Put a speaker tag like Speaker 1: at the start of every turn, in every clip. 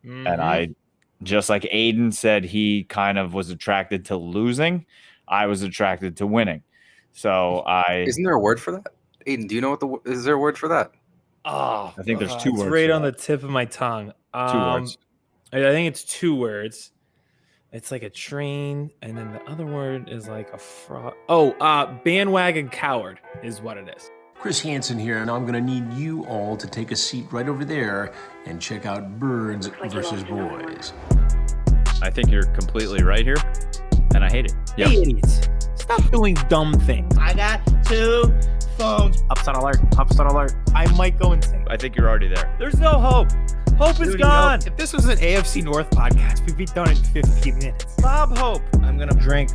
Speaker 1: And I, just like Aiden said, he kind of was attracted to losing. I was attracted to winning. So
Speaker 2: Isn't there a word for that? Aiden, do you know is there a word for that?
Speaker 3: Oh,
Speaker 1: I think there's two
Speaker 3: it's
Speaker 1: words
Speaker 3: right
Speaker 1: for
Speaker 3: on
Speaker 1: that.
Speaker 3: the tip of my tongue.
Speaker 1: 2 words.
Speaker 3: I think it's 2 words. It's like a train, and then the other word is like a frog. Oh, bandwagon coward is what it is.
Speaker 4: Chris Hansen here, and I'm going to need you all to take a seat right over there and check out Birds versus Boys.
Speaker 1: I think you're completely right here, and I hate it.
Speaker 3: Hey, idiots. Stop doing dumb things.
Speaker 5: I got 2 phones.
Speaker 3: Upset alert. Upset alert. I might go insane.
Speaker 1: I think you're already there.
Speaker 3: There's no hope. Hope is
Speaker 5: Dude,
Speaker 3: gone.
Speaker 5: If this was an AFC North podcast, we'd be done in 15 minutes.
Speaker 3: Bob Hope.
Speaker 5: I'm going to drink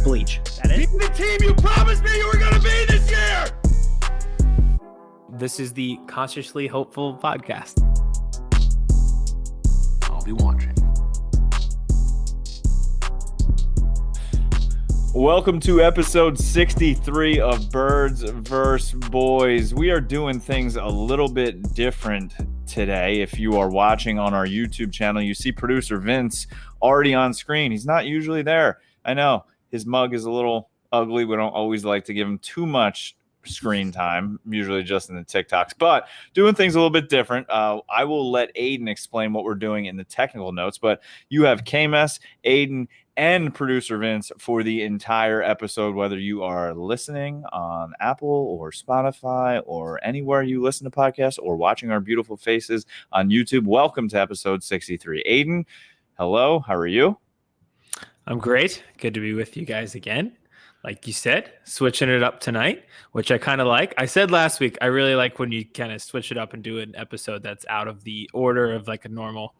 Speaker 5: bleach.
Speaker 3: That
Speaker 5: Be
Speaker 3: it?
Speaker 5: the team you promised me you were going to be this year!
Speaker 3: This is the Consciously Hopeful podcast.
Speaker 4: I'll be watching.
Speaker 1: Welcome to episode 63 of Birds vs. Boys. We are doing things a little bit different today. If you are watching on our YouTube channel, you see producer Vince already on screen. He's not usually there. I know his mug is a little ugly. We don't always like to give him too much screen time, usually just in the TikToks, but doing things a little bit different. I will let Aiden explain what we're doing in the technical notes, but you have KMS, Aiden, and producer Vince for the entire episode, whether you are listening on Apple or Spotify or anywhere you listen to podcasts or watching our beautiful faces on YouTube. Welcome to episode 63. Aiden, hello, how are you?
Speaker 3: I'm great. Good to be with you guys again. Like you said, switching it up tonight, which I kind of like. I said last week, I really like when you kind of switch it up and do an episode that's out of the order of like a normal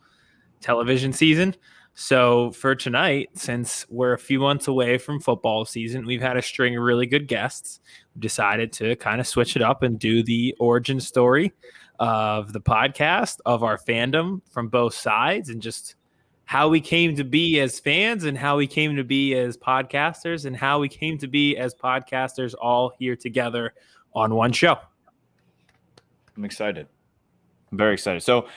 Speaker 3: television season. So for tonight, since we're a few months away from football season, we've had a string of really good guests. We decided to kind of switch it up and do the origin story of the podcast, of our fandom from both sides, and just how we came to be as fans and how we came to be as podcasters and how we came to be as podcasters all here together on one show.
Speaker 1: I'm excited. I'm very excited. So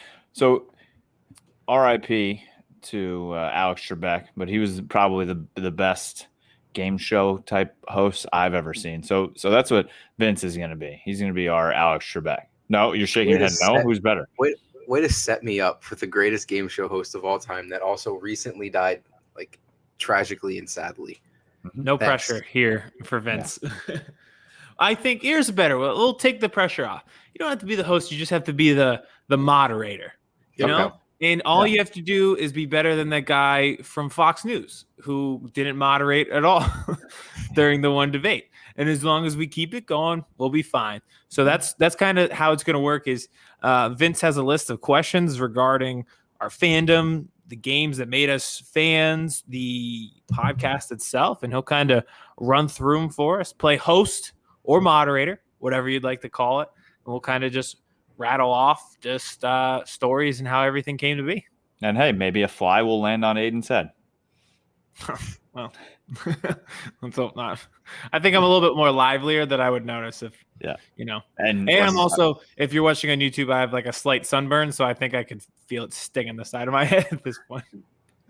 Speaker 1: RIP to Alex Trebek, but he was probably the best game show type host I've ever seen. So that's what Vince is going to be. He's going to be our Alex Trebek. No, you're shaking your head. No, who's better?
Speaker 2: Way to set me up for the greatest game show host of all time that also recently died, like tragically and sadly.
Speaker 3: No pressure here for Vince. Yeah. I think here's better. We'll take the pressure off. You don't have to be the host. You just have to be the moderator. You know? And all you have to do is be better than that guy from Fox News who didn't moderate at all during the one debate. And as long as we keep it going, we'll be fine. So that's kind of how it's going to work is Vince has a list of questions regarding our fandom, the games that made us fans, the podcast itself, and he'll kind of run through them for us, play host or moderator, whatever you'd like to call it. And we'll kind of just rattle off just stories and how everything came to be.
Speaker 1: And hey, maybe a fly will land on Aiden's head.
Speaker 3: Well, let's hope not. I think I'm a little bit more livelier than I would notice if, you know. And I'm also, if you're watching on YouTube, I have like a slight sunburn, so I think I could feel it stinging the side of my head at this point.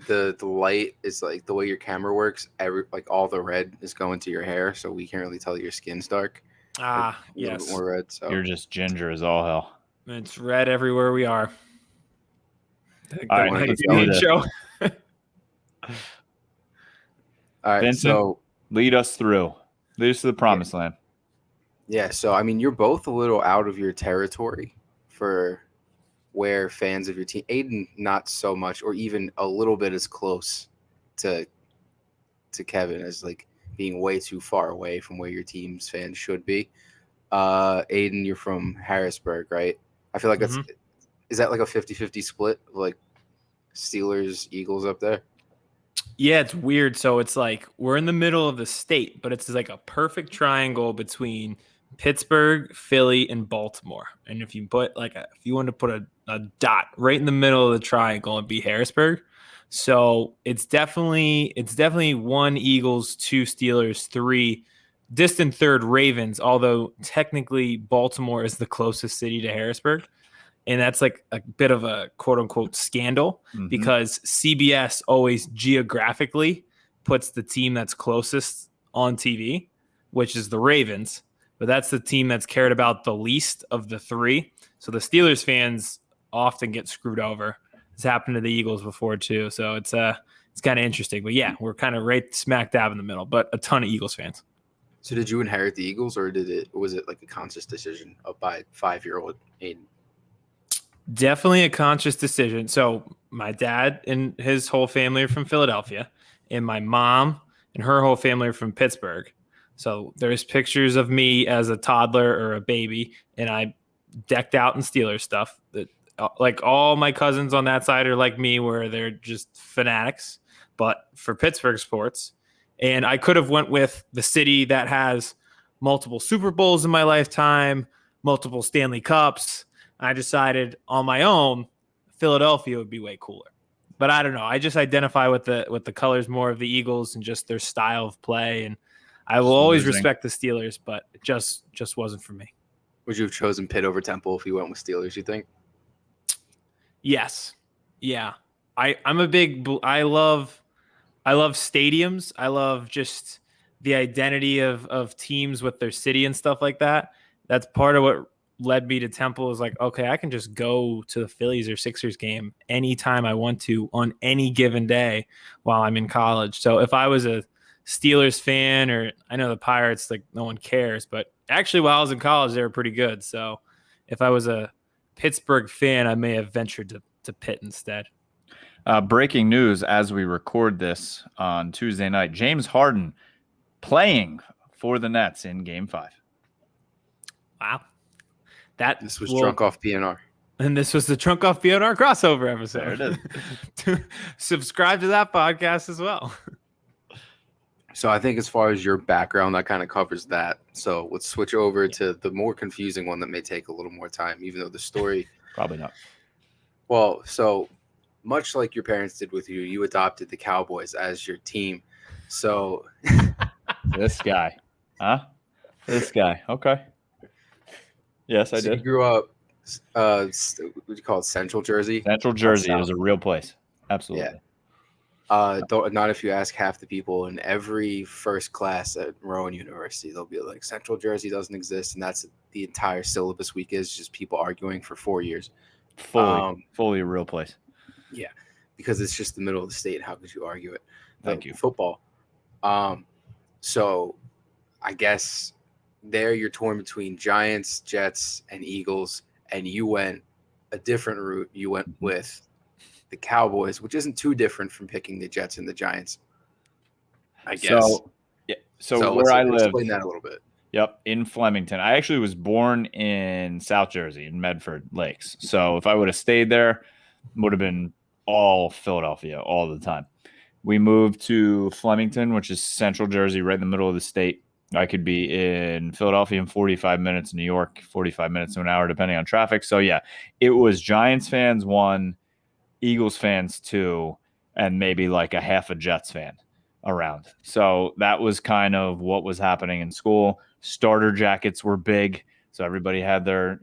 Speaker 2: The light is like the way your camera works. Like all the red is going to your hair, so we can't really tell your skin's dark.
Speaker 3: Yes.
Speaker 2: A little bit more red. So
Speaker 1: you're just ginger as all hell.
Speaker 3: It's red everywhere we are.
Speaker 1: All right,
Speaker 3: show.
Speaker 2: All right,
Speaker 1: Vincent,
Speaker 2: so
Speaker 1: lead us through. Lead us to the promised land.
Speaker 2: Yeah, so I mean, you're both a little out of your territory for where fans of your team. Aiden, not so much, or even a little bit as close to Kevin as like being way too far away from where your team's fans should be. Aiden, you're from Harrisburg, right? I feel like is that like a 50-50 split, like Steelers, Eagles up there?
Speaker 3: Yeah, it's weird. So it's like we're in the middle of the state, but it's like a perfect triangle between Pittsburgh, Philly, and Baltimore. And if you put if you want to put a dot right in the middle of the triangle, it'd be Harrisburg. So it's definitely 1 Eagles, 2 Steelers, 3 distant third Ravens, although technically Baltimore is the closest city to Harrisburg. And that's like a bit of a quote unquote scandal because CBS always geographically puts the team that's closest on TV, which is the Ravens. But that's the team that's cared about the least of the three. So the Steelers fans often get screwed over. It's happened to the Eagles before too. So it's kind of interesting. But yeah, we're kind of right smack dab in the middle, but a ton of Eagles fans.
Speaker 2: So did you inherit the Eagles, or was it like a conscious decision by 5-year-old Aiden?
Speaker 3: Definitely a conscious decision. So my dad and his whole family are from Philadelphia, and my mom and her whole family are from Pittsburgh. So there's pictures of me as a toddler or a baby, and I decked out in Steelers stuff. That like all my cousins on that side are like me, where they're just fanatics, but for Pittsburgh sports. And I could have went with the city that has multiple Super Bowls in my lifetime, multiple Stanley Cups. I decided on my own, Philadelphia would be way cooler. But I don't know. I just identify with the colors more of the Eagles and just their style of play. And I will always respect the Steelers, but it just wasn't for me.
Speaker 2: Would you have chosen Pitt over Temple if you went with Steelers, you think?
Speaker 3: Yes. Yeah. I'm a big – I love stadiums. I love just the identity of teams with their city and stuff like that. That's part of what led me to Temple is like, okay, I can just go to the Phillies or Sixers game anytime I want to on any given day while I'm in college. So if I was a Steelers fan, or I know the Pirates, like no one cares, but actually while I was in college, they were pretty good. So if I was a Pittsburgh fan, I may have ventured to Pitt instead.
Speaker 1: Breaking news as we record this on Tuesday night, James Harden playing for the Nets in Game 5.
Speaker 3: Wow.
Speaker 2: This was Drunk Off PNR.
Speaker 3: And this was the Drunk Off PNR crossover episode.
Speaker 1: There it is.
Speaker 3: Subscribe to that podcast as well.
Speaker 2: So I think as far as your background, that kind of covers that. So let's switch over to the more confusing one that may take a little more time, even though the story...
Speaker 1: Probably not.
Speaker 2: Well, so much like your parents did with you, you adopted the Cowboys as your team. So...
Speaker 1: This guy. Huh? This guy. Okay. Yes, I did.
Speaker 2: You grew up, what do you call it, Central Jersey?
Speaker 1: Central Jersey is a real place. Absolutely.
Speaker 2: Yeah. Not if you ask half the people in every first class at Rowan University, they'll be like, Central Jersey doesn't exist, and that's the entire syllabus week is just people arguing for 4 years.
Speaker 1: Fully a real place.
Speaker 2: Yeah, because it's just the middle of the state. How could you argue it?
Speaker 1: Thank you.
Speaker 2: Football. So I guess there you're torn between Giants, Jets, and Eagles, and you went a different route. You went with the Cowboys, which isn't too different from picking the Jets and the Giants, I guess.
Speaker 1: So where I live,
Speaker 2: explain that a little bit.
Speaker 1: Yep, in Flemington. I actually was born in South Jersey, in Medford Lakes. So if I would have stayed there, would have been all Philadelphia all the time. We moved to Flemington, which is Central Jersey, right in the middle of the state. I could be in Philadelphia in 45 minutes, New York, 45 minutes to an hour, depending on traffic. So, yeah, it was Giants fans 1, Eagles fans 2, and maybe like a half a Jets fan around. So that was kind of what was happening in school. Starter jackets were big. So everybody had their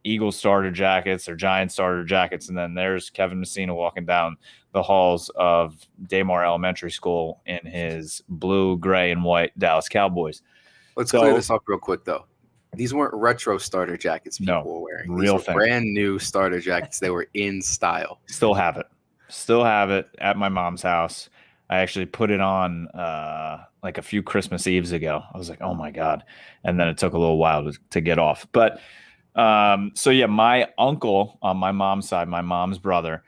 Speaker 1: Eagles starter jackets, their Giants starter jackets. And then there's Kevin Messina walking down the halls of Daymar Elementary School in his blue, gray, and white Dallas Cowboys.
Speaker 2: Let's clear this up real quick, though. These weren't retro starter jackets people were wearing.
Speaker 1: Real
Speaker 2: These were brand new starter jackets. They were in style.
Speaker 1: Still have it at my mom's house. I actually put it on like a few Christmas Eves ago. I was like, oh my God. And then it took a little while to get off. But my uncle on my mom's side, my mom's brother,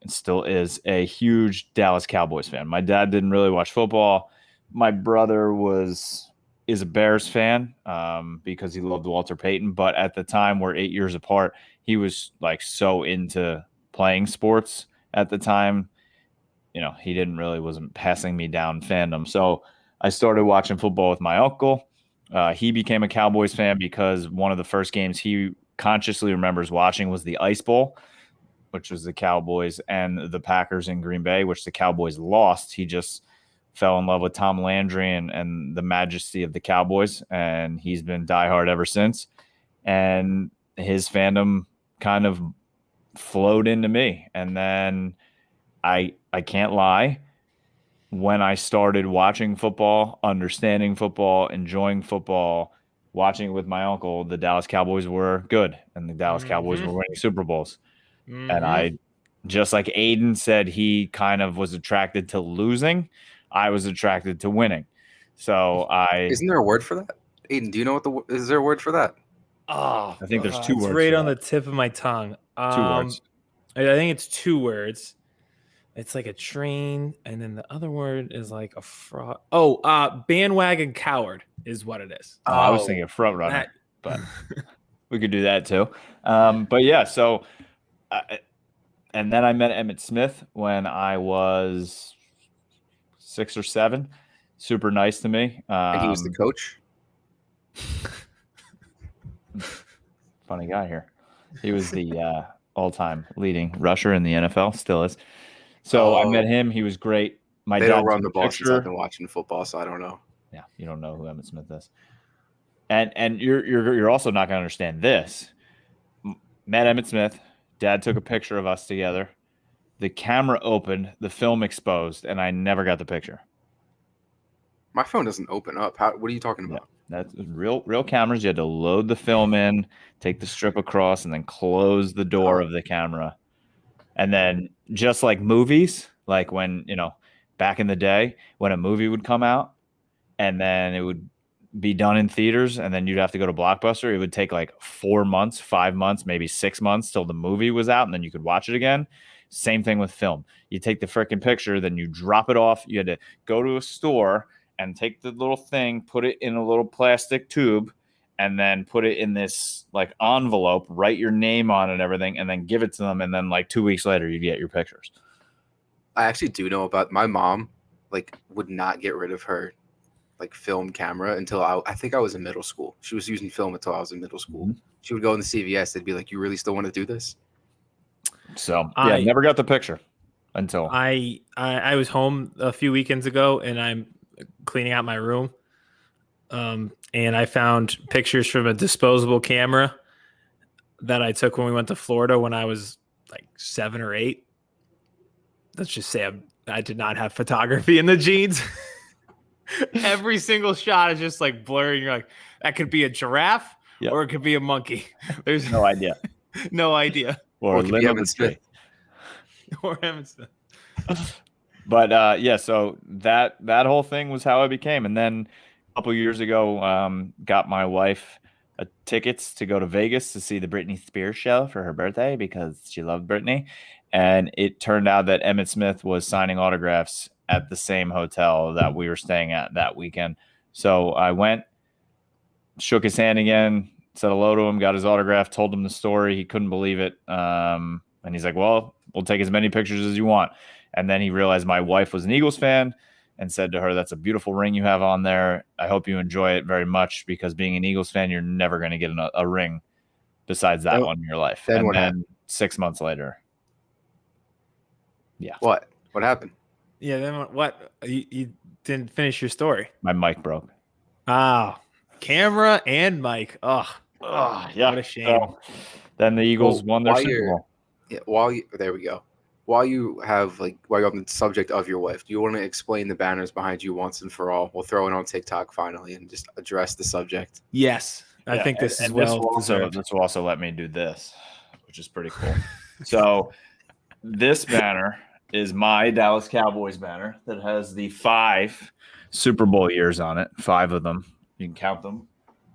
Speaker 1: still is a huge Dallas Cowboys fan. My dad didn't really watch football. My brother is a Bears fan because he loved Walter Payton. But at the time, we're 8 years apart. He was like so into playing sports at the time. He wasn't passing me down fandom. So I started watching football with my uncle. He became a Cowboys fan because one of the first games he consciously remembers watching was the Ice Bowl, which was the Cowboys and the Packers in Green Bay, which the Cowboys lost. He just fell in love with Tom Landry and the majesty of the Cowboys, and he's been diehard ever since. And his fandom kind of flowed into me. And then I can't lie, when I started watching football, understanding football, enjoying football, watching it with my uncle, the Dallas Cowboys were good, and the Dallas Cowboys were winning Super Bowls. And I, just like Aiden said, he kind of was attracted to losing. I was attracted to winning. So
Speaker 2: Isn't there a word for that? Aiden, do you know is there a word for that?
Speaker 3: Oh,
Speaker 1: I think there's two
Speaker 3: it's
Speaker 1: words
Speaker 3: right
Speaker 1: for
Speaker 3: on
Speaker 1: that.
Speaker 3: the tip of my tongue.
Speaker 1: 2 words.
Speaker 3: I think it's 2 words. It's like a train, and then the other word is like a fraud. Oh, bandwagon coward is what it is.
Speaker 1: I was thinking front runner, but we could do that too. But yeah, so and then I met Emmitt Smith when I was 6 or 7. Super nice to me.
Speaker 2: And he was the coach.
Speaker 1: Funny guy here. He was the all-time leading rusher in the NFL, still is. So I met him. He was great. My
Speaker 2: They
Speaker 1: dad
Speaker 2: don't run
Speaker 1: took
Speaker 2: the
Speaker 1: a
Speaker 2: ball since
Speaker 1: picture.
Speaker 2: I've been watching football, so I don't know.
Speaker 1: Yeah, you don't know who Emmitt Smith is. And you're also not going to understand this. Met Emmitt Smith. Dad took a picture of us together. The camera opened, the film exposed, and I never got the picture.
Speaker 2: My phone doesn't open up. What are you talking about?
Speaker 1: That's real cameras. You had to load the film in, take the strip across, and then close the door of the camera. And then just like movies, like when, back in the day when a movie would come out and then it would be done in theaters and then you'd have to go to Blockbuster, it would take like 4 months, 5 months, maybe 6 months till the movie was out and then you could watch it again. Same thing with film. You take the freaking picture, then you drop it off. You had to go to a store and take the little thing, put it in a little plastic tube, and then put it in this like envelope, write your name on it and everything, and then give it to them. And then like 2 weeks later, you get your pictures.
Speaker 2: I actually do know about my mom, like would not get rid of her like film camera until I think I was in middle school. She was using film until I was in middle school.
Speaker 1: Mm-hmm.
Speaker 2: She would go in the CVS. They'd be like, "You really still want to do this?"
Speaker 1: So yeah, never got the picture until
Speaker 3: I was home a few weekends ago and I'm cleaning out my room. And I found pictures from a disposable camera that I took when we went to Florida when I was like 7 or 8. Let's just say I did not have photography in the genes. Every single shot is just like blurry. You're like, that could be a giraffe or it could be a monkey. There's
Speaker 1: no idea.
Speaker 3: No idea.
Speaker 1: Or
Speaker 2: it could be Emmitt Smith.
Speaker 3: Or Emmitt Smith.
Speaker 1: But yeah, so that whole thing was how I became. And then a couple years ago, got my wife tickets to go to Vegas to see the Britney Spears show for her birthday because she loved Britney. And it turned out that Emmitt Smith was signing autographs at the same hotel that we were staying at that weekend. So I went, shook his hand again, said hello to him, got his autograph, told him the story. He couldn't believe it. And he's like, well, we'll take as many pictures as you want. And then he realized my wife was an Eagles fan and said to her, that's a beautiful ring you have on there. I hope you enjoy it very much because being an Eagles fan, you're never going to get a ring besides that one in your life. And then 6 months later. Yeah.
Speaker 2: What happened?
Speaker 3: Yeah. Then what? You didn't finish your story.
Speaker 1: My mic broke.
Speaker 3: Camera and mic.
Speaker 1: Yeah.
Speaker 3: What a shame.
Speaker 1: So, then the Eagles won their Super Bowl.
Speaker 2: Yeah. There we go. While you're on the subject of your wife, do you want to explain the banners behind you once and for all? We'll throw it on TikTok finally and just address the subject.
Speaker 3: Yes. I think this is
Speaker 1: this will also let me do this, which is pretty cool. So this banner is my Dallas Cowboys banner that has the 5 Super Bowl years on it. 5 of them. You can count them.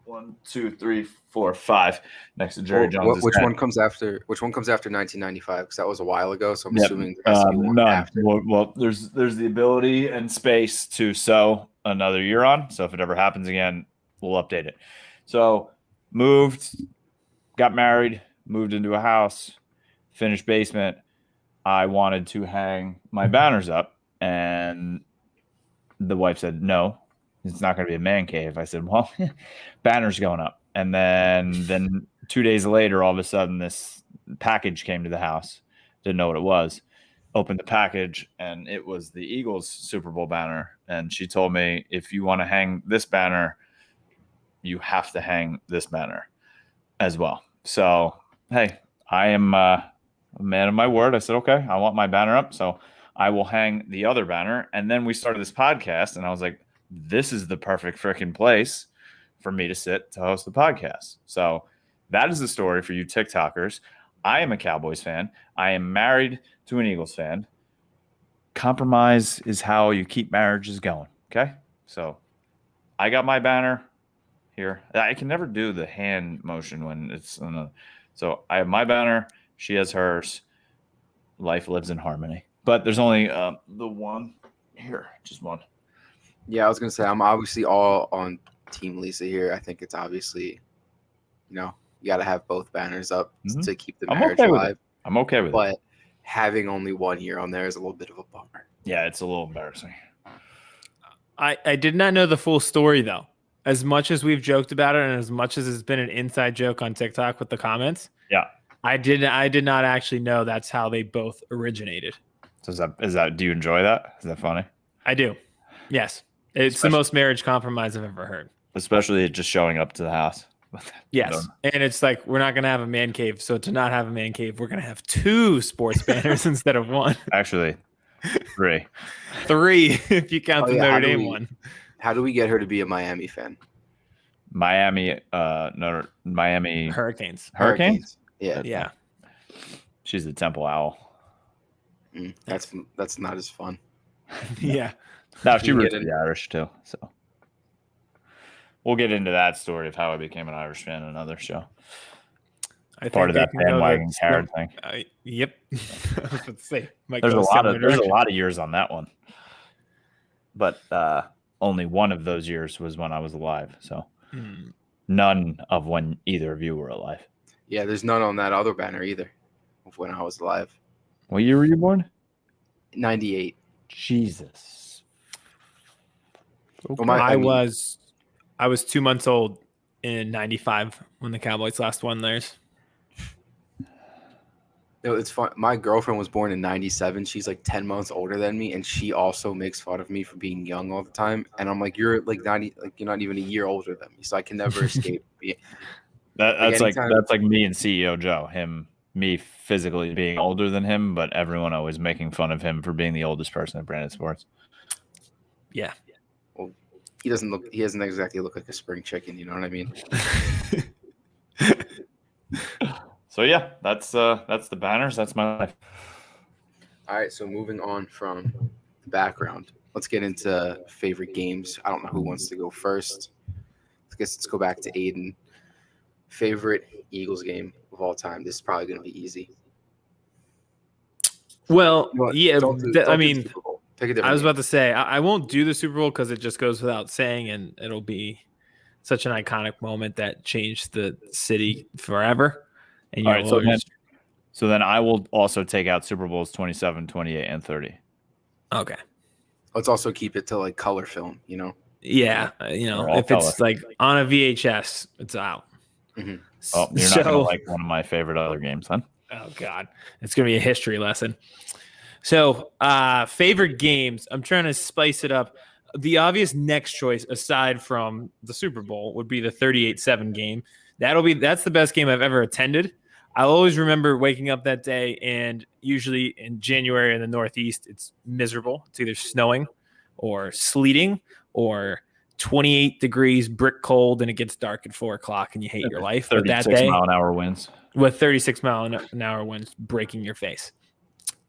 Speaker 1: 1, 2, 3, 4, 5 next to Jerry Jones.
Speaker 2: Which one comes after 1995? Because that was a while ago. So I'm assuming there has to be one after.
Speaker 1: Well, there's the ability and space to sew another year on. So if it ever happens again, we'll update it. So moved, got married, moved into a house, finished basement. I wanted to hang my banners up, and the wife said no. It's not going to be a man cave. I said, well, banner's going up. And then 2 days later, all of a sudden, this package came to the house. Didn't know what it was. Opened the package, and it was the Eagles Super Bowl banner. And she told me, if you want to hang this banner, you have to hang this banner as well. So, hey, I am a man of my word. I said, okay, I want my banner up. So I will hang the other banner. And then we started this podcast, and I was like, this is the perfect freaking place for me to sit to host the podcast. So that is the story for you TikTokers. I am a Cowboys fan. I am married to an Eagles fan. Compromise is how you keep marriages going. Okay. So I got my banner here. I can never do the hand motion when it's on a, so I have my banner. She has hers. Life lives in harmony. But there's only the one here, just one.
Speaker 2: Yeah, I was gonna say I'm obviously all on Team Lisa here. I think it's obviously, you got to have both banners up to keep the marriage alive.
Speaker 1: I'm okay with it.
Speaker 2: But having only one here on there is a little bit of a bummer.
Speaker 1: Yeah, it's a little embarrassing.
Speaker 3: I did not know the full story though. As much as we've joked about it, and as much as it's been an inside joke on TikTok with the comments,
Speaker 1: yeah,
Speaker 3: I did not actually know that's how they both originated.
Speaker 1: So is that? Do you enjoy that? Is that funny?
Speaker 3: I do. Yes, it's the most marriage compromise I've ever heard.
Speaker 1: Especially just showing up to the house.
Speaker 3: Yes, and it's like we're not gonna have a man cave. So to not have a man cave, we're gonna have 2 sports banners instead of 1.
Speaker 1: Actually, 3.
Speaker 3: 3 if you count the Notre Dame one.
Speaker 2: How do we get her to be a Miami fan?
Speaker 1: Miami
Speaker 3: Hurricanes.
Speaker 1: Hurricanes?
Speaker 3: Yeah.
Speaker 1: She's a Temple Owl.
Speaker 2: That's not as fun.
Speaker 3: Yeah.
Speaker 1: No, she roots for the Irish too. So we'll get into that story of how I became an Irish fan in another show. Part of that bandwagon carrot thing.
Speaker 3: Yep. I was about to say,
Speaker 1: there's a lot of years on that one, but only one of those years was when I was alive. So none of when either of you were alive.
Speaker 2: Yeah, there's none on that other banner either of when I was alive.
Speaker 1: What year were you born?
Speaker 2: 98.
Speaker 1: Jesus.
Speaker 3: Okay. Well, I was 2 months old in 95 when the Cowboys last won theirs.
Speaker 2: No, it's fun. My girlfriend was born in 97. She's like 10 months older than me, and she also makes fun of me for being young all the time. And I'm like, you're like 90, like you're not even a year older than me, so I can never escape being.
Speaker 1: That's like me and CEO Joe. Me physically being older than him, but everyone always making fun of him for being the oldest person at Brandon Sports.
Speaker 3: Yeah.
Speaker 2: Well, he doesn't exactly look like a spring chicken. You know what I mean?
Speaker 1: So yeah, that's the banners. That's my life.
Speaker 2: All right, so moving on from the background, let's get into favorite games. I don't know who wants to go first. Let's go back to Aiden. Favorite Eagles game of all time. This is probably going to be easy.
Speaker 3: Well, yeah,
Speaker 2: I mean, pick a different
Speaker 3: I was
Speaker 2: game.
Speaker 3: about to say I won't do the Super Bowl because it just goes without saying, and it'll be such an iconic moment that changed the city forever. And
Speaker 1: all right, so then I will also take out Super Bowls 27, 28, and 30.
Speaker 3: Okay.
Speaker 2: Let's also keep it to like color film, you know?
Speaker 3: Yeah. If it's like on a VHS, it's out.
Speaker 2: Mm-hmm.
Speaker 1: Oh, you're not going to like one of my favorite other games, huh?
Speaker 3: Oh, God. It's going to be a history lesson. So, favorite games, I'm trying to spice it up. The obvious next choice, aside from the Super Bowl, would be the 38-7 game. That's the best game I've ever attended. I'll always remember waking up that day, and usually in January in the Northeast, it's miserable. It's either snowing or sleeting or 28 degrees, brick cold, and it gets dark at 4:00 and you hate your life.
Speaker 1: 36 mile an hour winds.
Speaker 3: With 36 mile an hour winds breaking your face.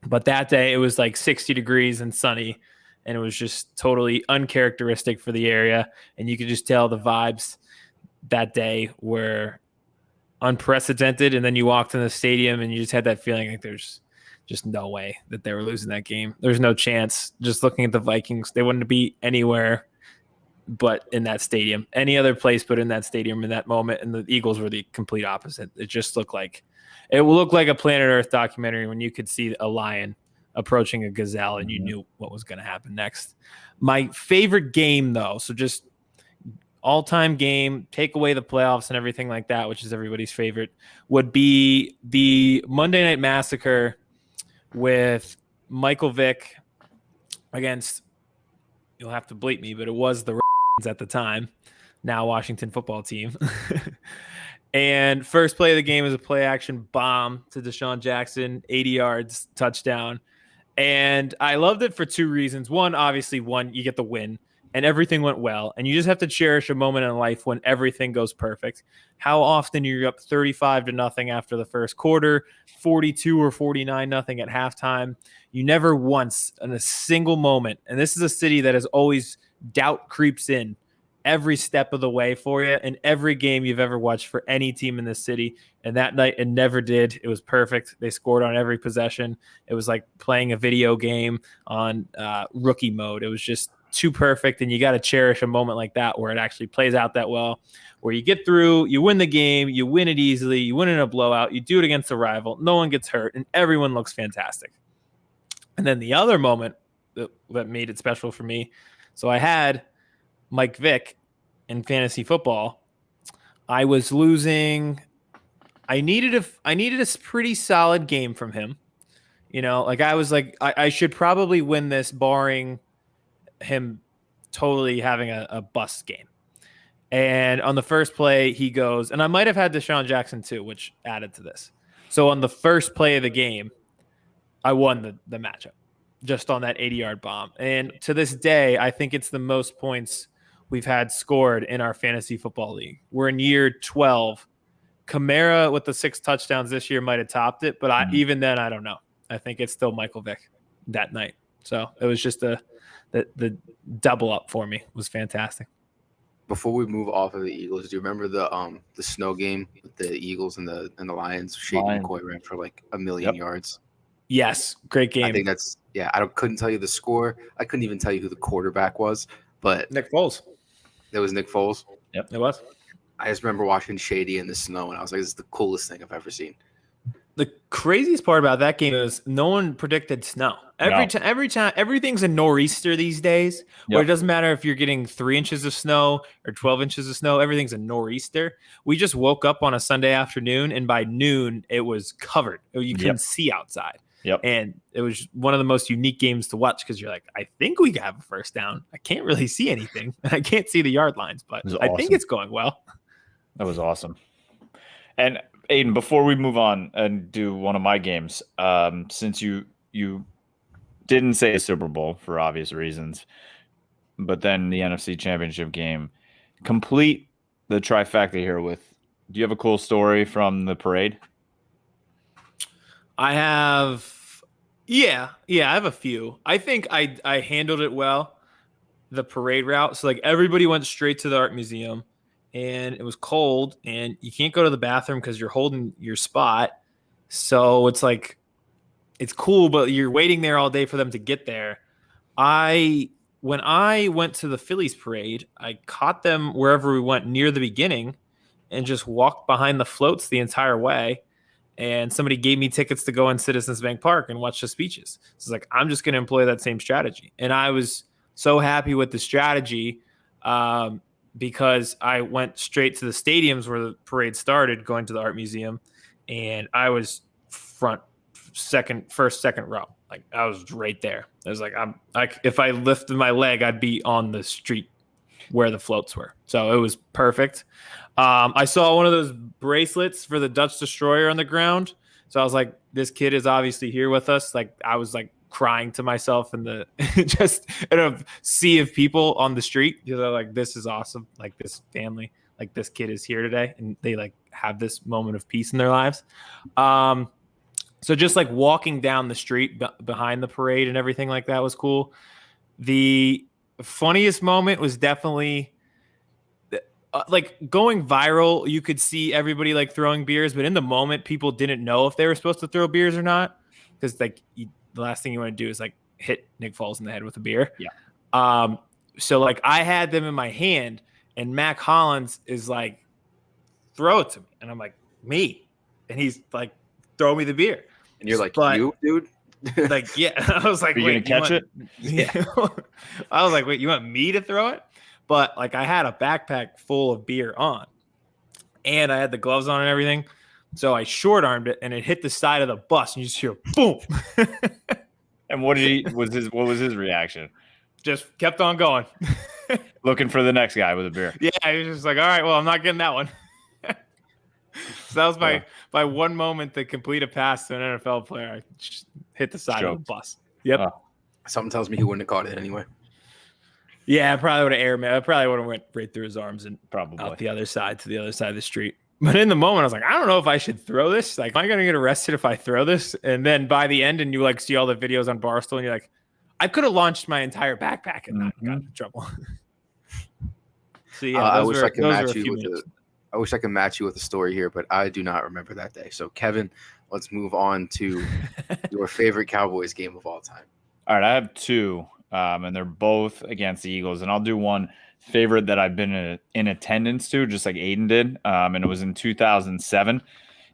Speaker 3: But that day it was like 60 degrees and sunny, and it was just totally uncharacteristic for the area. And you could just tell the vibes that day were unprecedented. And then you walked in the stadium and you just had that feeling like there's just no way that they were losing that game. There's no chance. Just looking at the Vikings, they wouldn't be anywhere but in that stadium, any other place but in that stadium in that moment. And the Eagles were the complete opposite. It will look like a Planet Earth documentary when you could see a lion approaching a gazelle and you knew what was going to happen next. My favorite game, though, so just all-time game, take away the playoffs and everything like that, which is everybody's favorite, would be the Monday Night Massacre with Michael Vick against, you'll have to bleep me, but it was the at the time, now Washington football team. And first play of the game is a play action bomb to Deshaun Jackson, 80 yards, touchdown. And I loved it for two reasons. One, obviously, you get the win and everything went well. And you just have to cherish a moment in life when everything goes perfect. How often you're up 35-0 after the first quarter, 42 or 49-0 at halftime. You never once in a single moment. And this is a city that has always doubt creeps in every step of the way for you in every game you've ever watched for any team in this city. And that night it never did. It was perfect. They scored on every possession. It was like playing a video game on rookie mode. It was just too perfect. And you got to cherish a moment like that where it actually plays out that well, where you get through, you win the game, you win it easily, you win in a blowout, you do it against a rival, no one gets hurt, and everyone looks fantastic. And then the other moment that made it special for me, so I had Mike Vick in fantasy football. I was losing. I needed a pretty solid game from him. Like I was like, I should probably win this, barring him totally having a bust game. And on the first play, he goes, and I might have had Deshaun Jackson too, which added to this. So on the first play of the game, I won the matchup just on that 80-yard bomb. And to this day, I think it's the most points we've had scored in our fantasy football league. We're in year 12. Kamara with the 6 touchdowns this year might have topped it, but even then, I don't know. I think it's still Michael Vick that night. So it was just the double up for me. It was fantastic.
Speaker 2: Before we move off of the Eagles, do you remember the snow game with the Eagles and the Lions? Shady McCoy ran for like 1,000,000 yards.
Speaker 3: Yes, great game.
Speaker 2: I think that's couldn't tell you the score. I couldn't even tell you who the quarterback was, but
Speaker 3: Nick Foles.
Speaker 2: It was Nick Foles.
Speaker 3: Yep, it was.
Speaker 2: I just remember watching Shady in the snow, and I was like, "This is the coolest thing I've ever seen."
Speaker 3: The craziest part about that game is no one predicted snow. Every time, everything's a nor'easter these days, where it doesn't matter if you're getting 3 inches of snow or 12 inches of snow. Everything's a nor'easter. We just woke up on a Sunday afternoon, and by noon, it was covered. You couldn't see outside.
Speaker 1: Yep.
Speaker 3: And it was one of the most unique games to watch because you're like, I think we have a first down. I can't really see anything. I can't see the yard lines, but I think it's going well.
Speaker 1: That was awesome. And Aiden, before we move on and do one of my games, since you didn't say a Super Bowl for obvious reasons, but then the NFC Championship game, complete the trifecta here with, do you have a cool story from the parade?
Speaker 3: I have, I have a few. I think I handled it well, the parade route. So like everybody went straight to the art museum, and it was cold, and you can't go to the bathroom because you're holding your spot. So it's like, it's cool, but you're waiting there all day for them to get there. When I went to the Phillies parade, I caught them wherever we went near the beginning and just walked behind the floats the entire way. And somebody gave me tickets to go in Citizens Bank Park and watch the speeches. So it's like, I'm just going to employ that same strategy. And I was so happy with the strategy because I went straight to the stadiums where the parade started, going to the art museum. And I was second row. Like I was right there. I was like, if I lifted my leg, I'd be on the street where the floats were. So it was perfect. I saw one of those bracelets for the Dutch Destroyer on the ground. So I was like, this kid is obviously here with us. Like I was like crying to myself in the just in a sea of people on the street. Like, this is awesome. Like this family, like this kid is here today, and they like have this moment of peace in their lives. So just like walking down the street behind the parade and everything like that was cool. The funniest moment was definitely like going viral. You could see everybody like throwing beers, but in the moment, people didn't know if they were supposed to throw beers or not. Because like the last thing you want to do is like hit Nick Foles in the head with a beer.
Speaker 1: Yeah.
Speaker 3: So like I had them in my hand, and Mac Hollins is like, throw it to me, and I'm like, me, and he's like, throw me the beer.
Speaker 2: And you're like, you, dude?
Speaker 3: Like, yeah. I was like,
Speaker 1: are you going to catch it?
Speaker 3: Yeah. I was like, wait, you want me to throw it? But like I had a backpack full of beer on, and I had the gloves on and everything. So I short armed it, and it hit the side of the bus, and you just hear boom.
Speaker 1: And what was his reaction?
Speaker 3: Just kept on going.
Speaker 1: Looking for the next guy with a beer.
Speaker 3: Yeah, he was just like, all right, well, I'm not getting that one. So that was by one moment to complete a pass to an NFL player. I just hit the side of the bus. Yep.
Speaker 2: Something tells me he wouldn't have caught it anyway.
Speaker 3: Yeah, I probably would have airmailed. I probably would have went right through his arms and
Speaker 1: Probably
Speaker 3: out the other side to the other side of the street. But in the moment, I was like, I don't know if I should throw this. Like, am I going to get arrested if I throw this? And then by the end, and you like see all the videos on Barstool, and you're like, I could have launched my entire backpack and not got in trouble. So yeah,
Speaker 2: I wish I could match you with I wish I could match you with a story here, but I do not remember that day. So Kevin, let's move on to your favorite Cowboys game of all time.
Speaker 1: All right, I have two, and they're both against the Eagles, and I'll do one favorite that I've been in attendance to, just like Aiden did, and it was in 2007.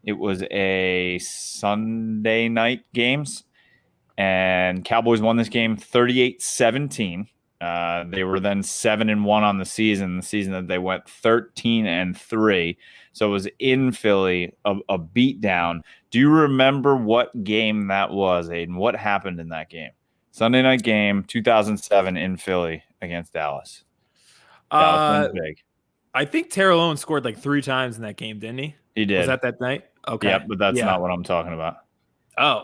Speaker 1: It was a Sunday night games, and Cowboys won this game 38-17. They were then 7-1 on the season that they went 13-3. So it was in Philly, a beatdown. Do you remember what game that was, Aiden? What happened in that game? Sunday night game, 2007 in Philly against Dallas. Dallas wins big.
Speaker 3: I think Terrell Owens scored like 3 times in that game, didn't he?
Speaker 1: He did.
Speaker 3: Was that night? Okay.
Speaker 1: Yeah, but that's not what I'm talking about.
Speaker 3: Oh,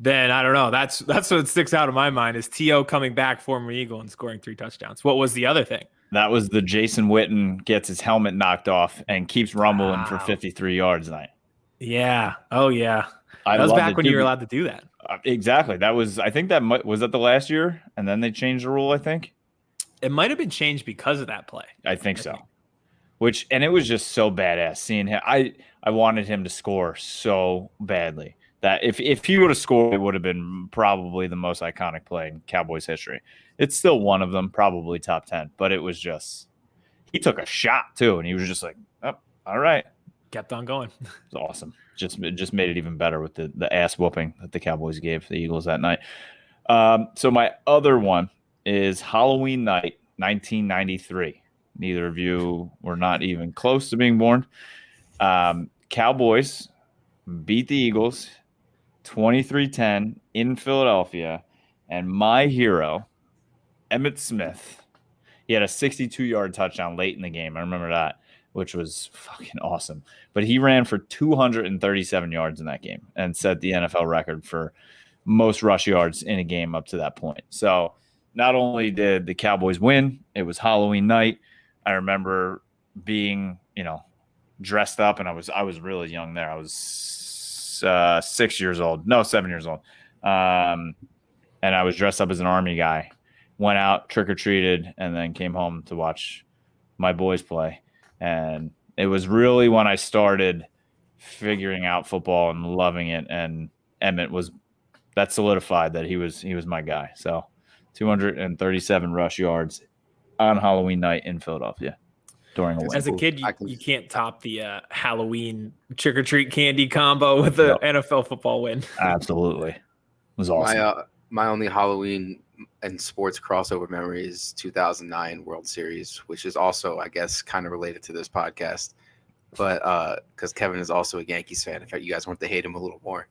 Speaker 3: then I don't know. That's what sticks out in my mind is T.O. coming back, former Eagle, and scoring 3 touchdowns. What was the other thing?
Speaker 1: That was the Jason Witten gets his helmet knocked off and keeps rumbling for 53 yards night.
Speaker 3: Yeah. Oh, yeah. That was back when you were allowed to do that.
Speaker 1: Exactly. That was, I think was that the last year? And then they changed the rule, I think.
Speaker 3: It might have been changed because of that play.
Speaker 1: I think so. And it was just so badass seeing him. I wanted him to score so badly that if he would have scored, it would have been probably the most iconic play in Cowboys history. It's still one of them, probably top 10, but it was just, he took a shot too. And he was just like, oh, all right.
Speaker 3: Kept on going.
Speaker 1: It was awesome. Just made it even better with the ass whooping that the Cowboys gave the Eagles that night. So my other one is Halloween night, 1993. Neither of you were not even close to being born. Cowboys beat the Eagles 23-10 in Philadelphia. And my hero, Emmitt Smith, he had a 62-yard touchdown late in the game. I remember that, which was fucking awesome. But he ran for 237 yards in that game and set the NFL record for most rush yards in a game up to that point. So not only did the Cowboys win, it was Halloween night. I remember being, dressed up, and I was really young there. I was 7 years old. And I was dressed up as an Army guy, went out, trick-or-treated, and then came home to watch my boys play. And it was really when I started figuring out football and loving it. And Emmitt that solidified that he was my guy. So 237 rush yards on Halloween night in Philadelphia during a win.
Speaker 3: As a kid, you can't top the Halloween trick-or-treat candy combo with the NFL football win.
Speaker 1: Absolutely. It was awesome.
Speaker 2: My only Halloween and sports crossover memory is 2009 World Series, which is also, I guess, kind of related to this podcast. But because Kevin is also a Yankees fan. In fact, you guys want to hate him a little more.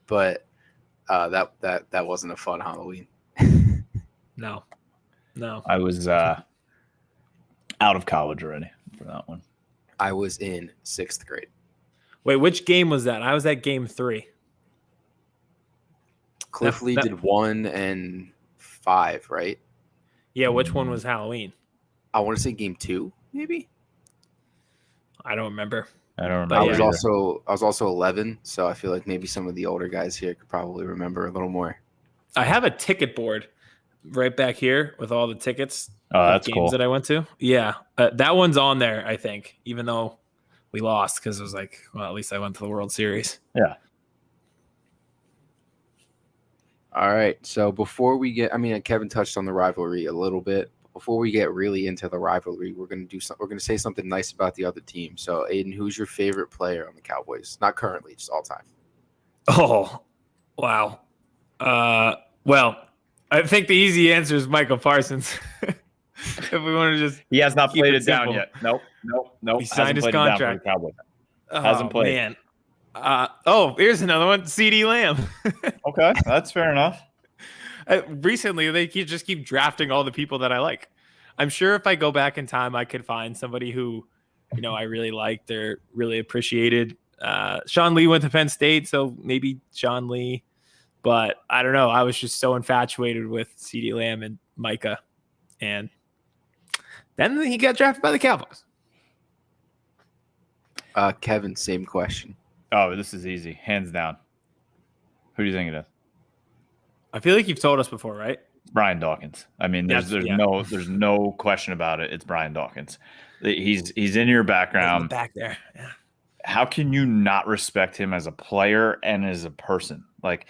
Speaker 2: But that wasn't a fun Halloween.
Speaker 3: No.
Speaker 1: I was out of college already for that one.
Speaker 2: I was in 6th grade.
Speaker 3: Wait, which game was that? I was at game 3.
Speaker 2: Cliff Lee did 1 and 5, right?
Speaker 3: Yeah, which one was Halloween?
Speaker 2: I want to say game 2, maybe.
Speaker 3: I don't remember.
Speaker 2: I was also 11, so I feel like maybe some of the older guys here could probably remember a little more.
Speaker 3: I have a ticket board right back here with all the tickets.
Speaker 1: Oh, that's
Speaker 3: games
Speaker 1: cool.
Speaker 3: That I went to. Yeah, that one's on there, I think, even though we lost because it was like, well, at least I went to the World Series.
Speaker 1: Yeah.
Speaker 2: All right. So before we get, Kevin touched on the rivalry a little bit. Before we get really into the rivalry, we're going to say something nice about the other team. So Aiden, who's your favorite player on the Cowboys? Not currently, just all time.
Speaker 3: Oh, wow. Well, I think the easy answer is Michael Parsons. If we want to just,
Speaker 1: he has not played it down
Speaker 3: simple.
Speaker 1: yet. Nope.
Speaker 3: He signed his contract.
Speaker 1: Hasn't played.
Speaker 3: Man. Here's another one. CD Lamb.
Speaker 1: Okay, that's fair enough.
Speaker 3: Recently, they just keep drafting all the people that I like. I'm sure if I go back in time, I could find somebody who I really like. They're really appreciated. Sean Lee went to Penn State, so maybe Sean Lee. But I don't know. I was just so infatuated with CeeDee Lamb and Micah. And then he got drafted by the Cowboys.
Speaker 2: Kevin, same question.
Speaker 1: Oh, this is easy. Hands down. Who do you think it is?
Speaker 3: I feel like you've told us before, right?
Speaker 1: Brian Dawkins. I mean, there's no question about it. It's Brian Dawkins. He's in your background.
Speaker 3: Back there. Yeah.
Speaker 1: How can you not respect him as a player and as a person? Like,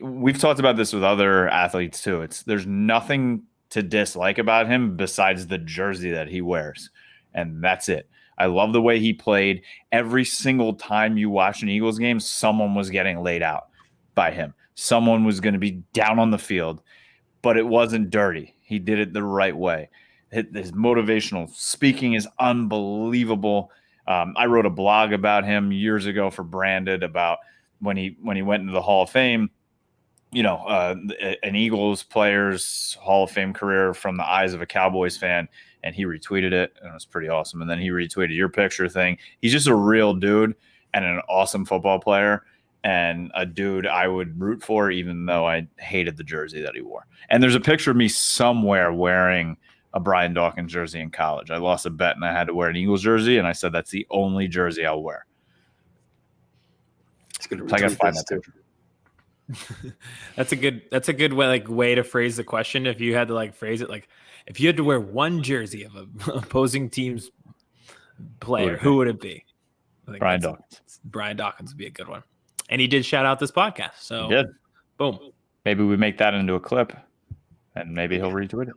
Speaker 1: we've talked about this with other athletes too. There's nothing to dislike about him besides the jersey that he wears, and that's it. I love the way he played. Every single time you watch an Eagles game, someone was getting laid out by him. Someone was going to be down on the field, but it wasn't dirty. He did it the right way. His motivational speaking is unbelievable. I wrote a blog about him years ago for Branded about when he went into the Hall of Fame. An Eagles player's Hall of Fame career from the eyes of a Cowboys fan, and he retweeted it, and it was pretty awesome. And then he retweeted your picture thing. He's just a real dude and an awesome football player, and a dude I would root for, even though I hated the jersey that he wore. And there's a picture of me somewhere wearing a Brian Dawkins jersey in college. I lost a bet, and I had to wear an Eagles jersey, and I said that's the only jersey I'll wear.
Speaker 2: So
Speaker 1: I gotta find that picture.
Speaker 3: That's a good way to phrase the question. If you had to phrase it, if you had to wear one jersey of an opposing team's player, who would it be?
Speaker 1: Brian Dawkins.
Speaker 3: Brian Dawkins would be a good one. And he did shout out this podcast. So
Speaker 1: he did.
Speaker 3: Boom.
Speaker 1: Maybe we make that into a clip, and maybe he'll retweet it.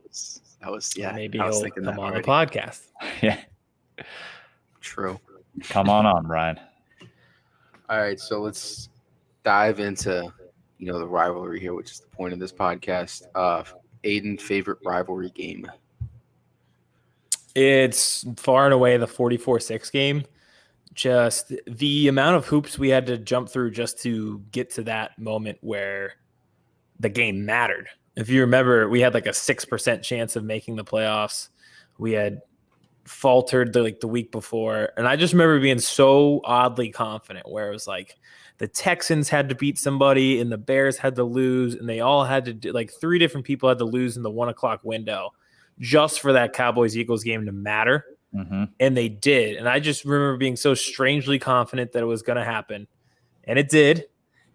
Speaker 3: Maybe he'll come on the podcast.
Speaker 1: Yeah.
Speaker 2: True.
Speaker 1: Come on, Brian.
Speaker 2: All right, so let's dive into the rivalry here, which is the point of this podcast. Aiden, favorite rivalry game?
Speaker 3: It's far and away the 44-6 game. Just the amount of hoops we had to jump through just to get to that moment where the game mattered. If you remember, we had a 6% chance of making the playoffs. We had faltered the week before, and I just remember being so oddly confident where it was the Texans had to beat somebody and the Bears had to lose, and they all had to do 3 different people had to lose in the 1:00 window just for that Cowboys Eagles game to matter.
Speaker 1: Mm-hmm.
Speaker 3: And they did. And I just remember being so strangely confident that it was going to happen, and it did.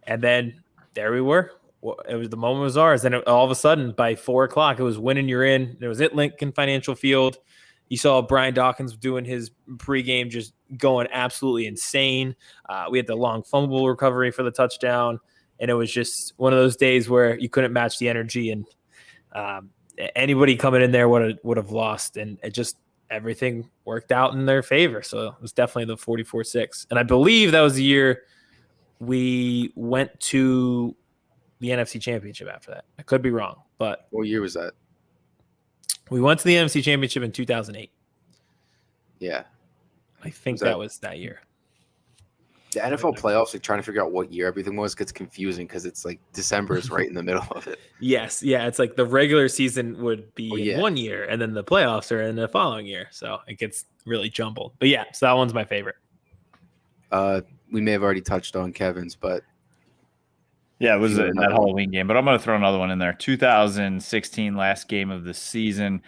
Speaker 3: And then there we were. The moment was ours. And all of a sudden by 4:00, it was winning, you're in. It was at Lincoln Financial Field. You saw Brian Dawkins doing his pregame, just going absolutely insane. We had the long fumble recovery for the touchdown, and it was just one of those days where you couldn't match the energy, and anybody coming in there would have lost, and it just everything worked out in their favor. So it was definitely the 44-6, and I believe that was the year we went to the NFC Championship after that. I could be wrong, but
Speaker 2: what year was that?
Speaker 3: We went to the NFC Championship in 2008.
Speaker 2: Yeah.
Speaker 3: I think that was that year.
Speaker 2: The NFL playoffs, trying to figure out what year everything was, gets confusing because it's December is right in the middle of it.
Speaker 3: Yes. Yeah. It's the regular season would be in 1 year, and then the playoffs are in the following year. So it gets really jumbled. But yeah, so that one's my favorite.
Speaker 2: We may have already touched on Kevin's, but
Speaker 1: yeah, it was that Halloween game, but I'm going to throw another one in there. 2016, last game of the season.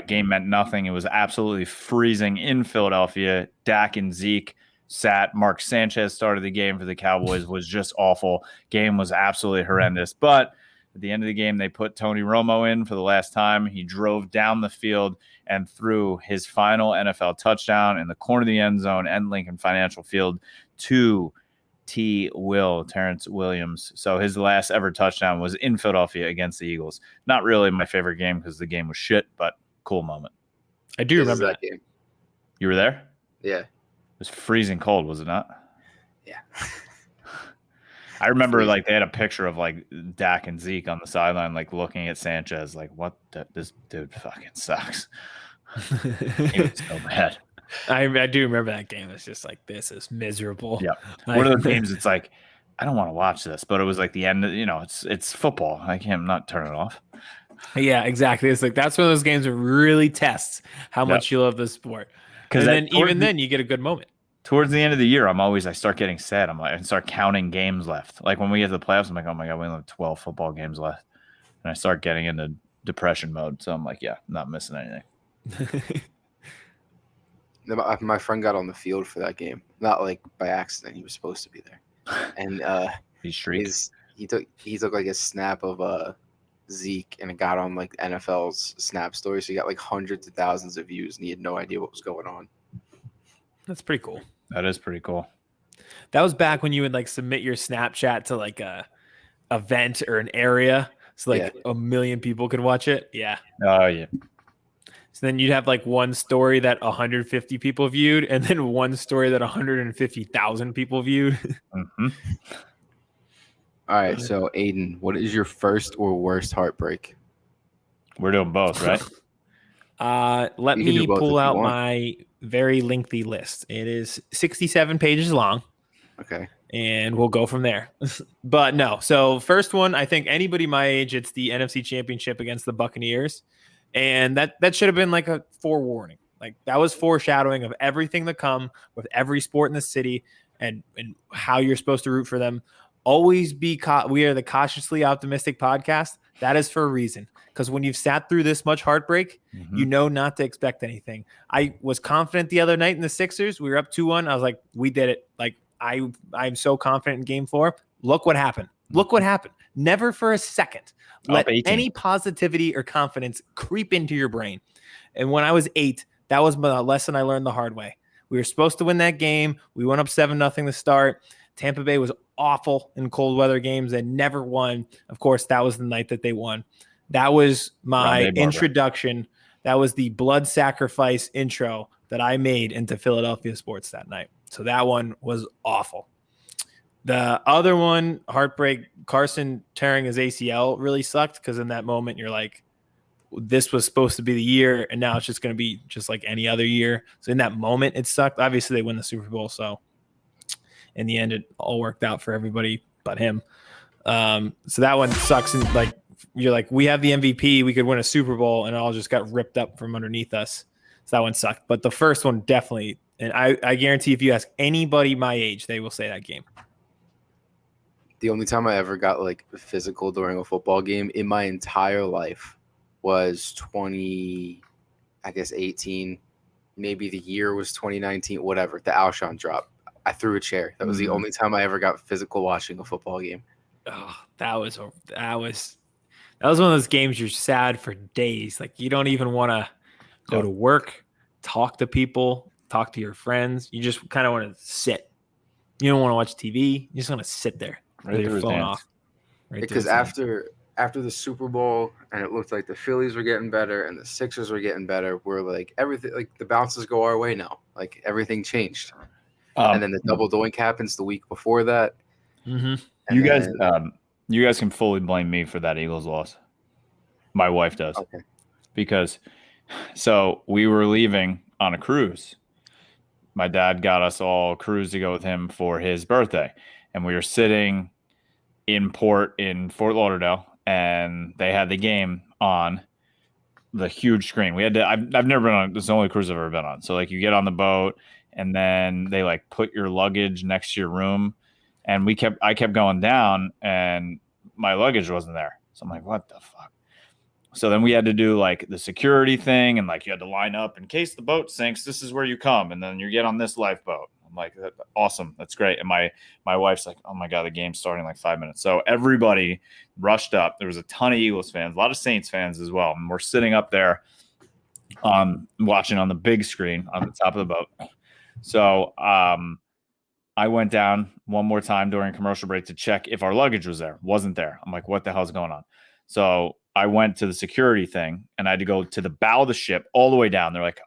Speaker 1: Game meant nothing. It was absolutely freezing in Philadelphia. Dak and Zeke sat. Mark Sanchez started the game for the Cowboys. Was just awful. Game was absolutely horrendous. But at the end of the game, they put Tony Romo in for the last time. He drove down the field and threw his final NFL touchdown in the corner of the end zone and Lincoln Financial Field to Terrence Williams. So his last ever touchdown was in Philadelphia against the Eagles. Not really my favorite game because the game was shit, but cool moment.
Speaker 3: I do remember that
Speaker 2: game.
Speaker 1: You were there?
Speaker 2: Yeah.
Speaker 1: It was freezing cold, was it not?
Speaker 2: Yeah.
Speaker 1: I remember they had a picture of Dak and Zeke on the sideline, looking at Sanchez, what this dude fucking sucks. He was so bad.
Speaker 3: I do remember that game. It's just this is miserable.
Speaker 1: Yeah. One of the games, it's I don't want to watch this, but it was the end of, it's football. I can't not turn it off.
Speaker 3: Yeah, exactly. It's that's one of those games that really tests how much you love the sport. And then even then you get a good moment.
Speaker 1: Towards the end of the year, I start getting sad. I start counting games left. Like when we get to the playoffs, I'm like, oh my God, we only have 12 football games left. And I start getting into depression mode. So I'm like, yeah, I'm not missing anything.
Speaker 2: My friend got on the field for that game, not like by accident. He was supposed to be there, and
Speaker 1: he shrieked.
Speaker 2: He took like a snap of Zeke, and it got on like NFL's Snap Story. So he got like hundreds of thousands of views, and he had no idea what was going on.
Speaker 3: That's pretty cool.
Speaker 1: That is pretty cool.
Speaker 3: That was back when you would like submit your Snapchat to like a event or an area, so like a million people could watch it. Yeah.
Speaker 1: Oh yeah.
Speaker 3: So then you'd have like one story that 150 people viewed, and then one story that 150,000 people viewed.
Speaker 1: Mm-hmm.
Speaker 2: All right, so Aiden, what is your first or worst heartbreak?
Speaker 1: We're doing both, right?
Speaker 3: Let me pull out my very lengthy list. It is 67 pages long.
Speaker 2: Okay.
Speaker 3: And we'll go from there. But no, so first one, I think anybody my age, it's the NFC Championship against the Buccaneers. And that should have been like a forewarning. Like that was foreshadowing of everything to come with every sport in the city and how you're supposed to root for them. Always be we are the cautiously optimistic podcast. That is for a reason. Because when you've sat through this much heartbreak, you know not to expect anything. I was confident the other night in the Sixers. We were up 2-1. I was like, we did it. Like I'm so confident in game 4. Look what happened. Look what happened. Never for a second let any positivity or confidence creep into your brain. And when I was 8, that was a lesson I learned the hard way. We were supposed to win that game. We went up 7-0 to start. Tampa Bay was awful in cold weather games and never won. Of course, that was the night that they won. That was my introduction. That was the blood sacrifice intro that I made into Philadelphia sports that night. So that one was awful. The other one, heartbreak, Carson tearing his ACL really sucked because in that moment you're like, this was supposed to be the year, and now it's just going to be just like any other year. So in that moment, it sucked. Obviously, they win the Super Bowl, so in the end, it all worked out for everybody but him. So that one sucks. And like you're like, we have the MVP, we could win a Super Bowl, and it all just got ripped up from underneath us. So that one sucked. But the first one definitely, and I guarantee if you ask anybody my age, they will say that game.
Speaker 2: The only time I ever got like physical during a football game in my entire life was 18. Maybe the year was 2019, whatever. The Alshon drop. I threw a chair. That was the only time I ever got physical watching a football game.
Speaker 3: Oh, that was one of those games you're sad for days. Like you don't even want to go to work, talk to people, talk to your friends. You just kind of want to sit. You don't want to watch TV. You just want to sit there with your phone off.
Speaker 2: Because after the Super Bowl and it looked like the Phillies were getting better and the Sixers were getting better, we're like everything, like the bounces go our way now. Like everything changed. And then the double doink happens the week before that.
Speaker 1: You guys can fully blame me for that Eagles loss. My wife does.
Speaker 2: Okay.
Speaker 1: Because so we were leaving on a cruise. My dad got us all cruise to go with him for his birthday. And we were sitting in port in Fort Lauderdale, and they had the game on the huge screen. We had to, I've never been on, this is the only cruise I've ever been on. So like you get on the boat and then they like put your luggage next to your room, and I kept going down and my luggage wasn't there. So I'm like, what the fuck? So then we had to do like the security thing, and like you had to line up in case the boat sinks, this is where you come. And then you get on this lifeboat. I'm like, awesome. That's great. And my wife's like, oh my God, the game's starting in like 5 minutes. So everybody rushed up. There was a ton of Eagles fans, a lot of Saints fans as well. And we're sitting up there watching on the big screen on the top of the boat. So I went down one more time during commercial break to check if our luggage was there. Wasn't there. I'm like, what the hell's going on? So I went to the security thing and I had to go to the bow of the ship all the way down. They're like,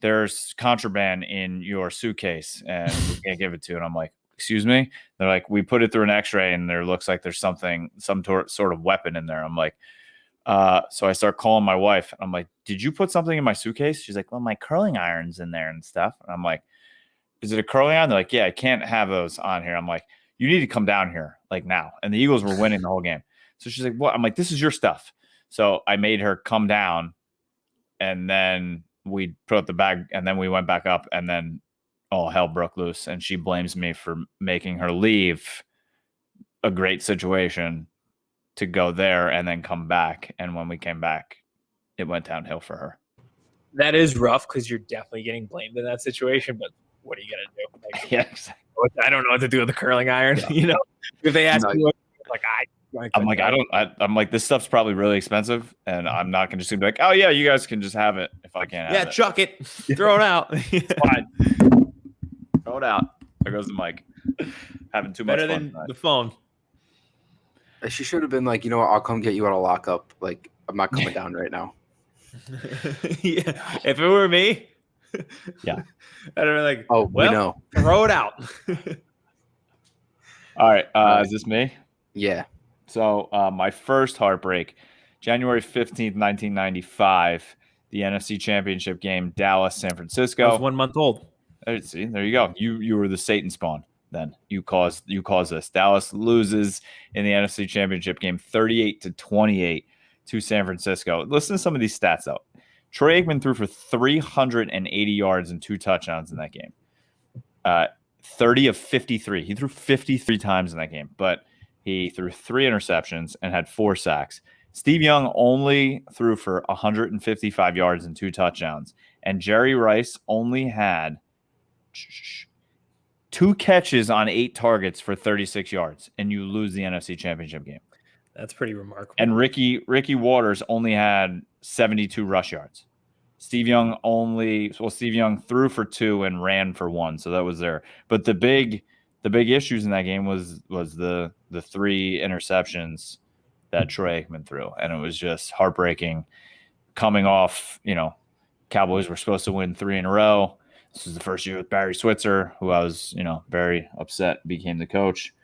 Speaker 1: there's contraband in your suitcase and we can't give it to you. And I'm like, excuse me? They're like, we put it through an x-ray and there looks like there's some sort of weapon in there. I'm like, so I start calling my wife. I'm like, did you put something in my suitcase? She's like, well, my curling iron's in there and stuff. And I'm like, is it a curling iron? They're like, yeah, I can't have those on here. I'm like, you need to come down here like now. And the Eagles were winning the whole game. So she's like, what? I'm like, this is your stuff. So I made her come down, and then we put up the bag, and then we went back up, and then all hell broke loose, and she blames me for making her leave a great situation to go there and then come back. And when we came back, it went downhill for her.
Speaker 3: That is rough because you're definitely getting blamed in that situation. But what are you gonna do? Like,
Speaker 1: Yeah, exactly.
Speaker 3: I don't know what to do with the curling iron.
Speaker 1: Yeah.
Speaker 3: You know, if they ask me,
Speaker 1: I'm like, this stuff's probably really expensive, and I'm not gonna just be like, oh yeah, you guys can just have it if I can't have it.
Speaker 3: chuck it, throw it out.
Speaker 1: It's fine. Throw it out. There goes the mic. Having too much
Speaker 3: Better
Speaker 1: fun
Speaker 3: than
Speaker 1: tonight.
Speaker 3: the phone.
Speaker 2: She should have been like, you know what? I'll come get you out of lockup. Like, I'm not coming down right now.
Speaker 3: Yeah, if it were me,
Speaker 1: Yeah,
Speaker 3: I'd have been like,
Speaker 2: Oh,
Speaker 3: well,
Speaker 2: we know.
Speaker 3: throw it out.
Speaker 1: All right. Is this me?
Speaker 2: Yeah.
Speaker 1: So my first heartbreak, January 15th, 1995, the NFC Championship game, Dallas, San Francisco.
Speaker 3: I was 1 month old.
Speaker 1: See, there you go. You were the Satan spawn. Then you caused this. Dallas loses in the NFC Championship game, 38-28 to San Francisco. Listen to some of these stats though. Troy Aikman threw for 380 yards and 2 touchdowns in that game. 30 of 53. He threw 53 times in that game, but he threw 3 interceptions and had 4 sacks. Steve Young only threw for 155 yards and 2 touchdowns, and Jerry Rice only had 2 catches on 8 targets for 36 yards, and you lose the NFC Championship game.
Speaker 3: That's pretty remarkable.
Speaker 1: And Ricky Waters only had 72 rush yards. Steve Young threw for 2 and ran for 1, so that was there. But the big issues in that game was the 3 interceptions that Troy Aikman threw, and it was just heartbreaking. Coming off, Cowboys were supposed to win 3 in a row. This was the first year with Barry Switzer, who I was, very upset became the coach.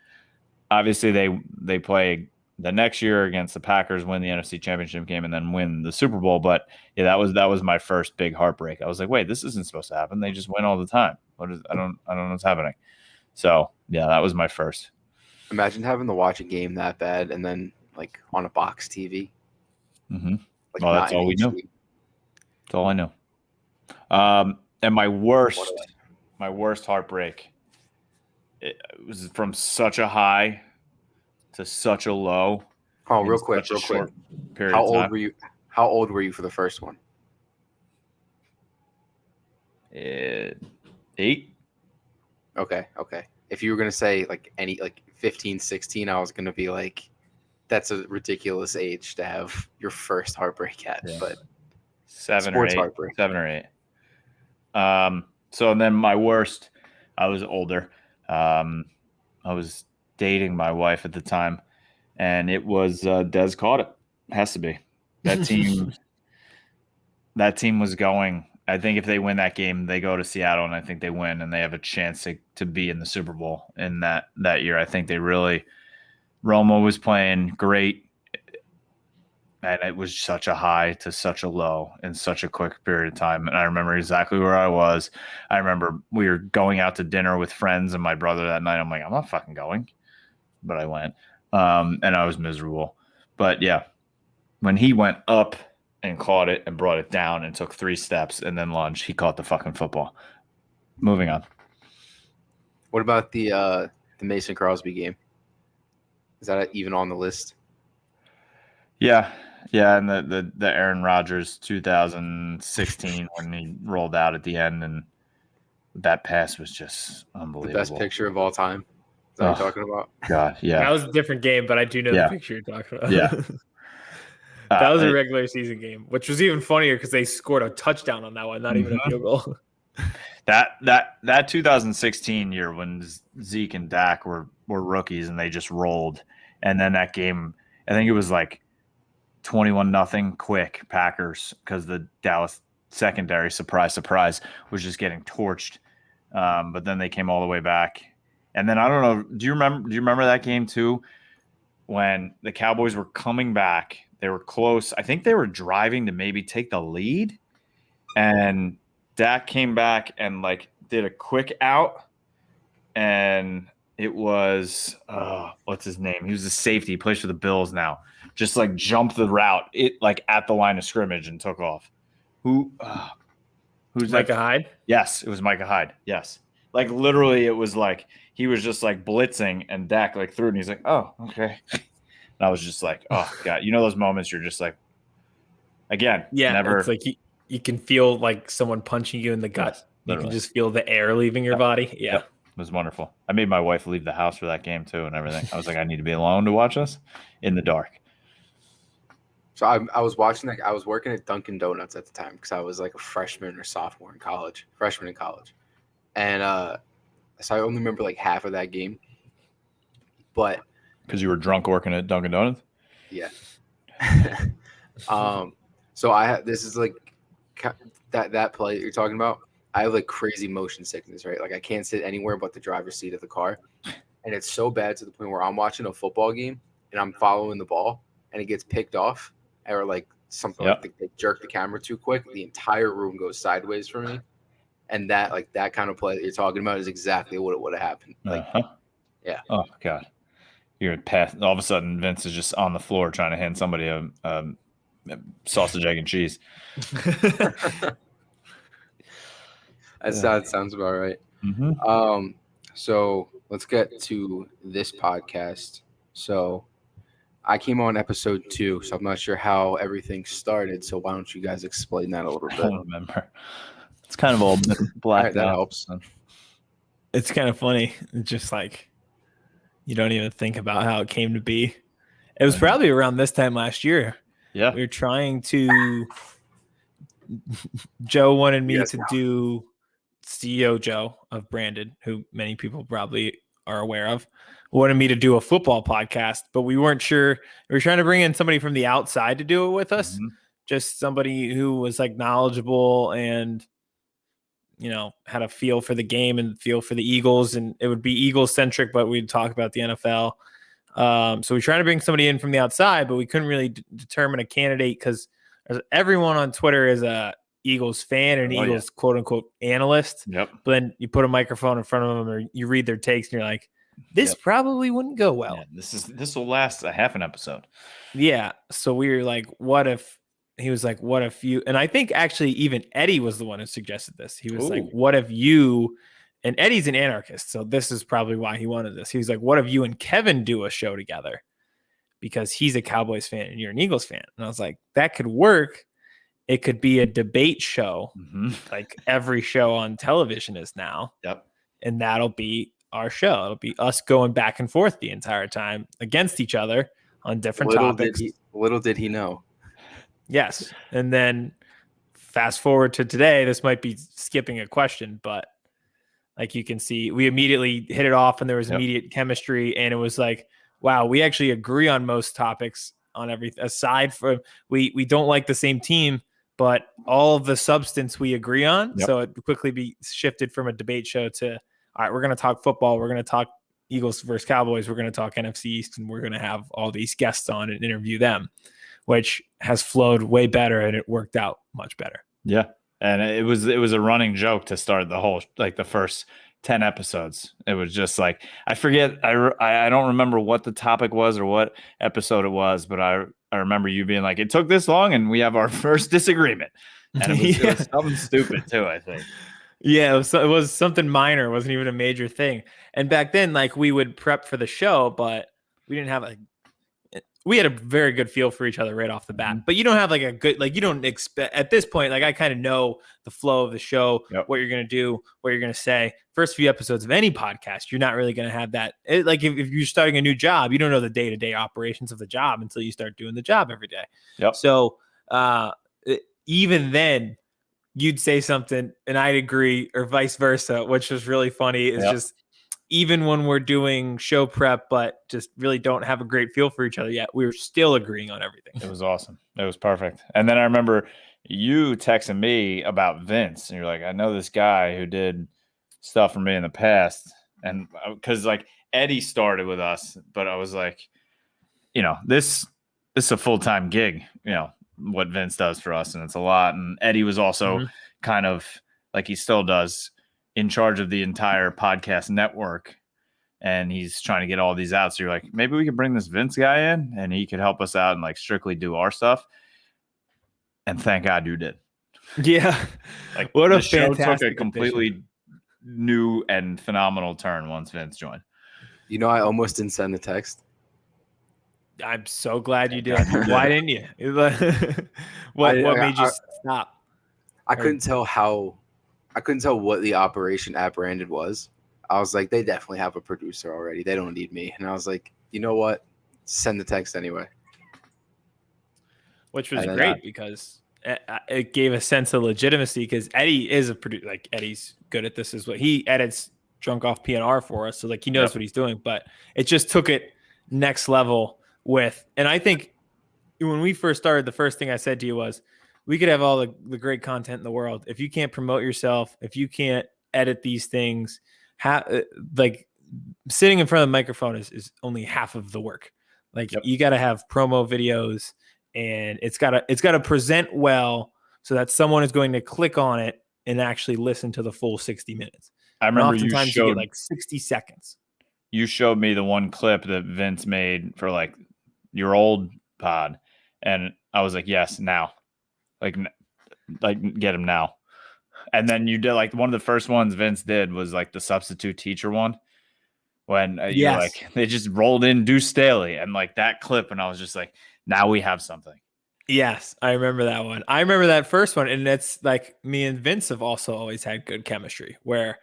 Speaker 1: Obviously, they play the next year against the Packers, win the NFC Championship game, and then win the Super Bowl. But yeah, that was my first big heartbreak. I was like, wait, this isn't supposed to happen. They just win all the time. I don't know what's happening. So yeah, that was my first.
Speaker 2: Imagine having to watch a game that bad and then like on a box TV.
Speaker 1: Mm-hmm.
Speaker 2: Like,
Speaker 1: well, that's all we knew. That's all I knew. And my worst heartbreak, it was from such a high to such a low.
Speaker 2: Oh, real quick.
Speaker 1: Period.
Speaker 2: How old were you for the first one?
Speaker 1: 8.
Speaker 2: Okay. If you were gonna say like 15, 16, I was gonna be like, that's a ridiculous age to have your first heartbreak at. Yeah. But
Speaker 1: 7 or 8. Heartbreak. 7 or 8. So then my worst, I was older. I was dating my wife at the time, and it was Dez caught it. Has to be. That team was going. I think if they win that game, they go to Seattle, and I think they win, and they have a chance to be in the Super Bowl in that year. I think they really – Romo was playing great, and it was such a high to such a low in such a quick period of time. And I remember exactly where I was. I remember we were going out to dinner with friends and my brother that night. I'm like, I'm not fucking going. But I went, and I was miserable. But, yeah, when he went up – and caught it and brought it down and took 3 steps and then lunged, he caught the fucking football. Moving on.
Speaker 2: What about the Mason Crosby game? Is that even on the list?
Speaker 1: Yeah, and the Aaron Rodgers 2016 when he rolled out at the end, and that pass was just unbelievable.
Speaker 2: The best picture of all time. Is that what you're talking about?
Speaker 1: God, yeah.
Speaker 3: That was a different game, but I do know the picture you're talking about.
Speaker 1: Yeah.
Speaker 3: That was a regular season game, which was even funnier because they scored a touchdown on that one, not even a field goal.
Speaker 1: That 2016 year when Zeke and Dak were rookies and they just rolled, and then that game, I think it was like 21-0 quick Packers because the Dallas secondary, surprise, was just getting torched. But then they came all the way back, and then I don't know. Do you remember that game too when the Cowboys were coming back? They were close. I think they were driving to maybe take the lead, and Dak came back and did a quick out, and it was what's his name? He was a safety. He plays for the Bills now. Just jumped the route at the line of scrimmage and took off. Who's
Speaker 3: Micah
Speaker 1: that?
Speaker 3: Hyde?
Speaker 1: Yes, it was Micah Hyde. Yes. Like literally it was like he was just like blitzing and Dak like threw it and he's like, oh, okay. And I was just like, oh God. You know those moments you're just like, again,
Speaker 3: Yeah,
Speaker 1: never.
Speaker 3: it's like you can feel like someone punching you in the gut.
Speaker 1: Yes,
Speaker 3: you
Speaker 1: literally.
Speaker 3: can just feel the air leaving your body. Yeah.
Speaker 1: Yep. It was wonderful. I made my wife leave the house for that game too and everything. I was like, I need to be alone to watch this in the dark.
Speaker 2: So I was watching I was working at Dunkin' Donuts at the time because I was like a freshman or sophomore in college, and so I only remember like half of that game. But
Speaker 1: Because you were drunk working at Dunkin' Donuts?
Speaker 2: yeah, so I had this is like that play that you're talking about. I have like crazy motion sickness, right? Like I can't sit anywhere but the driver's seat of the car, and it's so bad to the point where I'm watching a football game and I'm following the ball and it gets picked off. Or like something like they jerk the camera too quick, the entire room goes sideways for me. And that kind of play that you're talking about is exactly what it would have happened. Like, yeah.
Speaker 1: Oh God, you're past. All of a sudden, Vince is just on the floor trying to hand somebody a sausage, egg, and cheese.
Speaker 2: That sounds about right.
Speaker 1: Mm-hmm.
Speaker 2: So let's get to this podcast. So I came on episode 2, so I'm not sure how everything started. So why don't you guys explain that a little bit?
Speaker 1: I don't remember. It's kind of all blacked
Speaker 2: Right, that
Speaker 1: out.
Speaker 2: helps.
Speaker 3: It's kind of funny. It's just like you don't even think about how it came to be. It was probably around this time last year.
Speaker 1: Yeah.
Speaker 3: We were trying to Joe wanted me to do CEO Joe of Branded, who many people probably are aware of, wanted me to do a football podcast, but we weren't sure. We were trying to bring in somebody from the outside to do it with us, just somebody who was like knowledgeable and, you know, had a feel for the game and feel for the Eagles, and it would be Eagles centric, but we'd talk about the NFL. So we tried to bring somebody in from the outside, but we couldn't really determine a candidate because everyone on Twitter is a Eagles fan and Eagles quote unquote analyst.
Speaker 1: Yep.
Speaker 3: But then you put a microphone in front of them or you read their takes and you're like, this probably wouldn't go well.
Speaker 1: Yeah, this will last a half an episode.
Speaker 3: Yeah. So we were like, what if he was like, what if you, and I think actually even Eddie was the one who suggested this. He was like, what if you, and Eddie's an anarchist. So this is probably why he wanted this. He was like, what if you and Kevin do a show together? Because he's a Cowboys fan and you're an Eagles fan. And I was like, that could work. It could be a debate show, like every show on television is now.
Speaker 1: Yep.
Speaker 3: And that'll be our show. It'll be us going back and forth the entire time against each other on different topics.
Speaker 2: Little did he know.
Speaker 3: Yes. And then fast forward to today, this might be skipping a question, but like you can see, we immediately hit it off and there was immediate chemistry. And it was like, wow, we actually agree on most topics on everything. Aside from we don't like the same team, but all of the substance we agree on. So it quickly be shifted from a debate show to, all right, we're going to talk football. We're going to talk Eagles versus Cowboys. We're going to talk NFC East, and we're going to have all these guests on and interview them, which has flowed way better and it worked out much better.
Speaker 1: Yeah. And it was a running joke to start the whole, like the first 10 episodes. It was just like, I forget, I don't remember what the topic was or what episode it was, but I remember you being like, it took this long and we have our first disagreement. And it was something stupid too, I think.
Speaker 3: Yeah, it was something minor. It wasn't even a major thing. And back then, like we would prep for the show, but we didn't have we had a very good feel for each other right off the bat, but you don't have like a good, like you don't expect at this point, like I kind of know the flow of the show, what you're going to do, what you're going to say. First few episodes of any podcast, you're not really going to have that. Like if you're starting a new job, you don't know the day-to-day operations of the job until you start doing the job every day.
Speaker 1: Yep.
Speaker 3: So even then you'd say something and I'd agree or vice versa, which was really funny. It's just, even when we're doing show prep, but just really don't have a great feel for each other yet, we were still agreeing on everything.
Speaker 1: It was awesome. It was perfect. And then I remember you texting me about Vince, and you're like, I know this guy who did stuff for me in the past. And because like Eddie started with us, but I was like, you know, this is a full-time gig, you know, what Vince does for us. And it's a lot. And Eddie was also kind of like he still does, in charge of the entire podcast network, and he's trying to get all these out. So you're like, maybe we could bring this Vince guy in and he could help us out and like strictly do our stuff. And thank God you did.
Speaker 3: Yeah.
Speaker 1: Like
Speaker 3: What a
Speaker 1: the show took a
Speaker 3: fantastic
Speaker 1: completely new and phenomenal turn once Vince joined.
Speaker 2: You know, I almost didn't send the text.
Speaker 3: I'm so glad you did.
Speaker 1: God, you did.
Speaker 3: Why didn't you? what made you stop?
Speaker 2: I couldn't tell what the operation app branded was. I was like, they definitely have a producer already. They don't need me. And I was like, you know what? Send the text anyway.
Speaker 3: Which was great because it gave a sense of legitimacy because Eddie is a producer. Like Eddie's good at this, is what he edits Drunk Off PNR for us. So like he knows what he's doing, but it just took it next level with, and I think when we first started, the first thing I said to you was, we could have all the great content in the world. If you can't promote yourself, if you can't edit these things, like sitting in front of the microphone is only half of the work. Like you got to have promo videos, and it's got to present well so that someone is going to click on it and actually listen to the full 60 minutes.
Speaker 1: I remember
Speaker 3: you get like 60 seconds.
Speaker 1: You showed me the one clip that Vince made for like your old pod, and I was like, yes, now. Like get him now. And then you did like one of the first ones Vince did was like the substitute teacher one when you like they just rolled in Deuce Staley and like that clip, and I was just like, now we have something.
Speaker 3: Yes, I remember that one. I remember that first one, and it's like me and Vince have also always had good chemistry where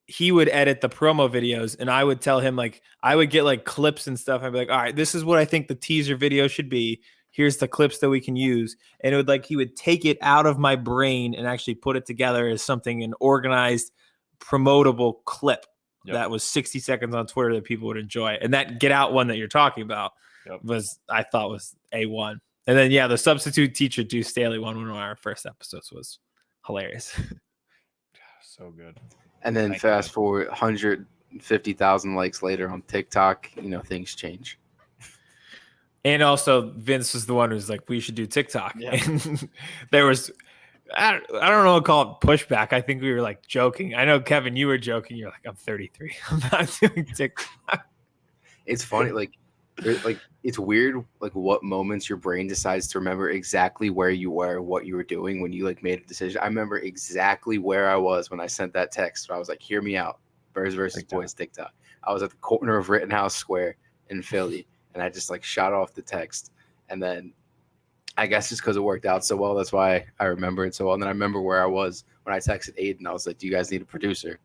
Speaker 3: he would edit the promo videos and I would tell him, like, I would get like clips and stuff. I'd be like, all right, this is what I think the teaser video should be. Here's the clips that we can use. And it would like, he would take it out of my brain and actually put it together as something, an organized, promotable clip that was 60 seconds on Twitter that people would enjoy. And that Get Out one that you're talking about I thought was A1. And then, the substitute teacher Deuce Staley one of our first episodes was hilarious.
Speaker 1: So good.
Speaker 2: And then fast forward 150,000 likes later on TikTok, things change.
Speaker 3: And also Vince was the one who's like, we should do TikTok. Yeah. And there was, I don't know what to call it, pushback. I think we were like joking. I know, Kevin, you were joking. You're like, I'm 33. I'm not doing TikTok.
Speaker 2: It's funny. Like it's weird. Like what moments your brain decides to remember exactly where you were, what you were doing when you like made a decision. I remember exactly where I was when I sent that text. I was like, hear me out. Birds versus Boys TikTok. I was at the corner of Rittenhouse Square in Philly. And I just like shot off the text. And then I guess just because it worked out so well, that's why I remember it so well. And then I remember where I was when I texted Aiden. I was like, do you guys need a producer?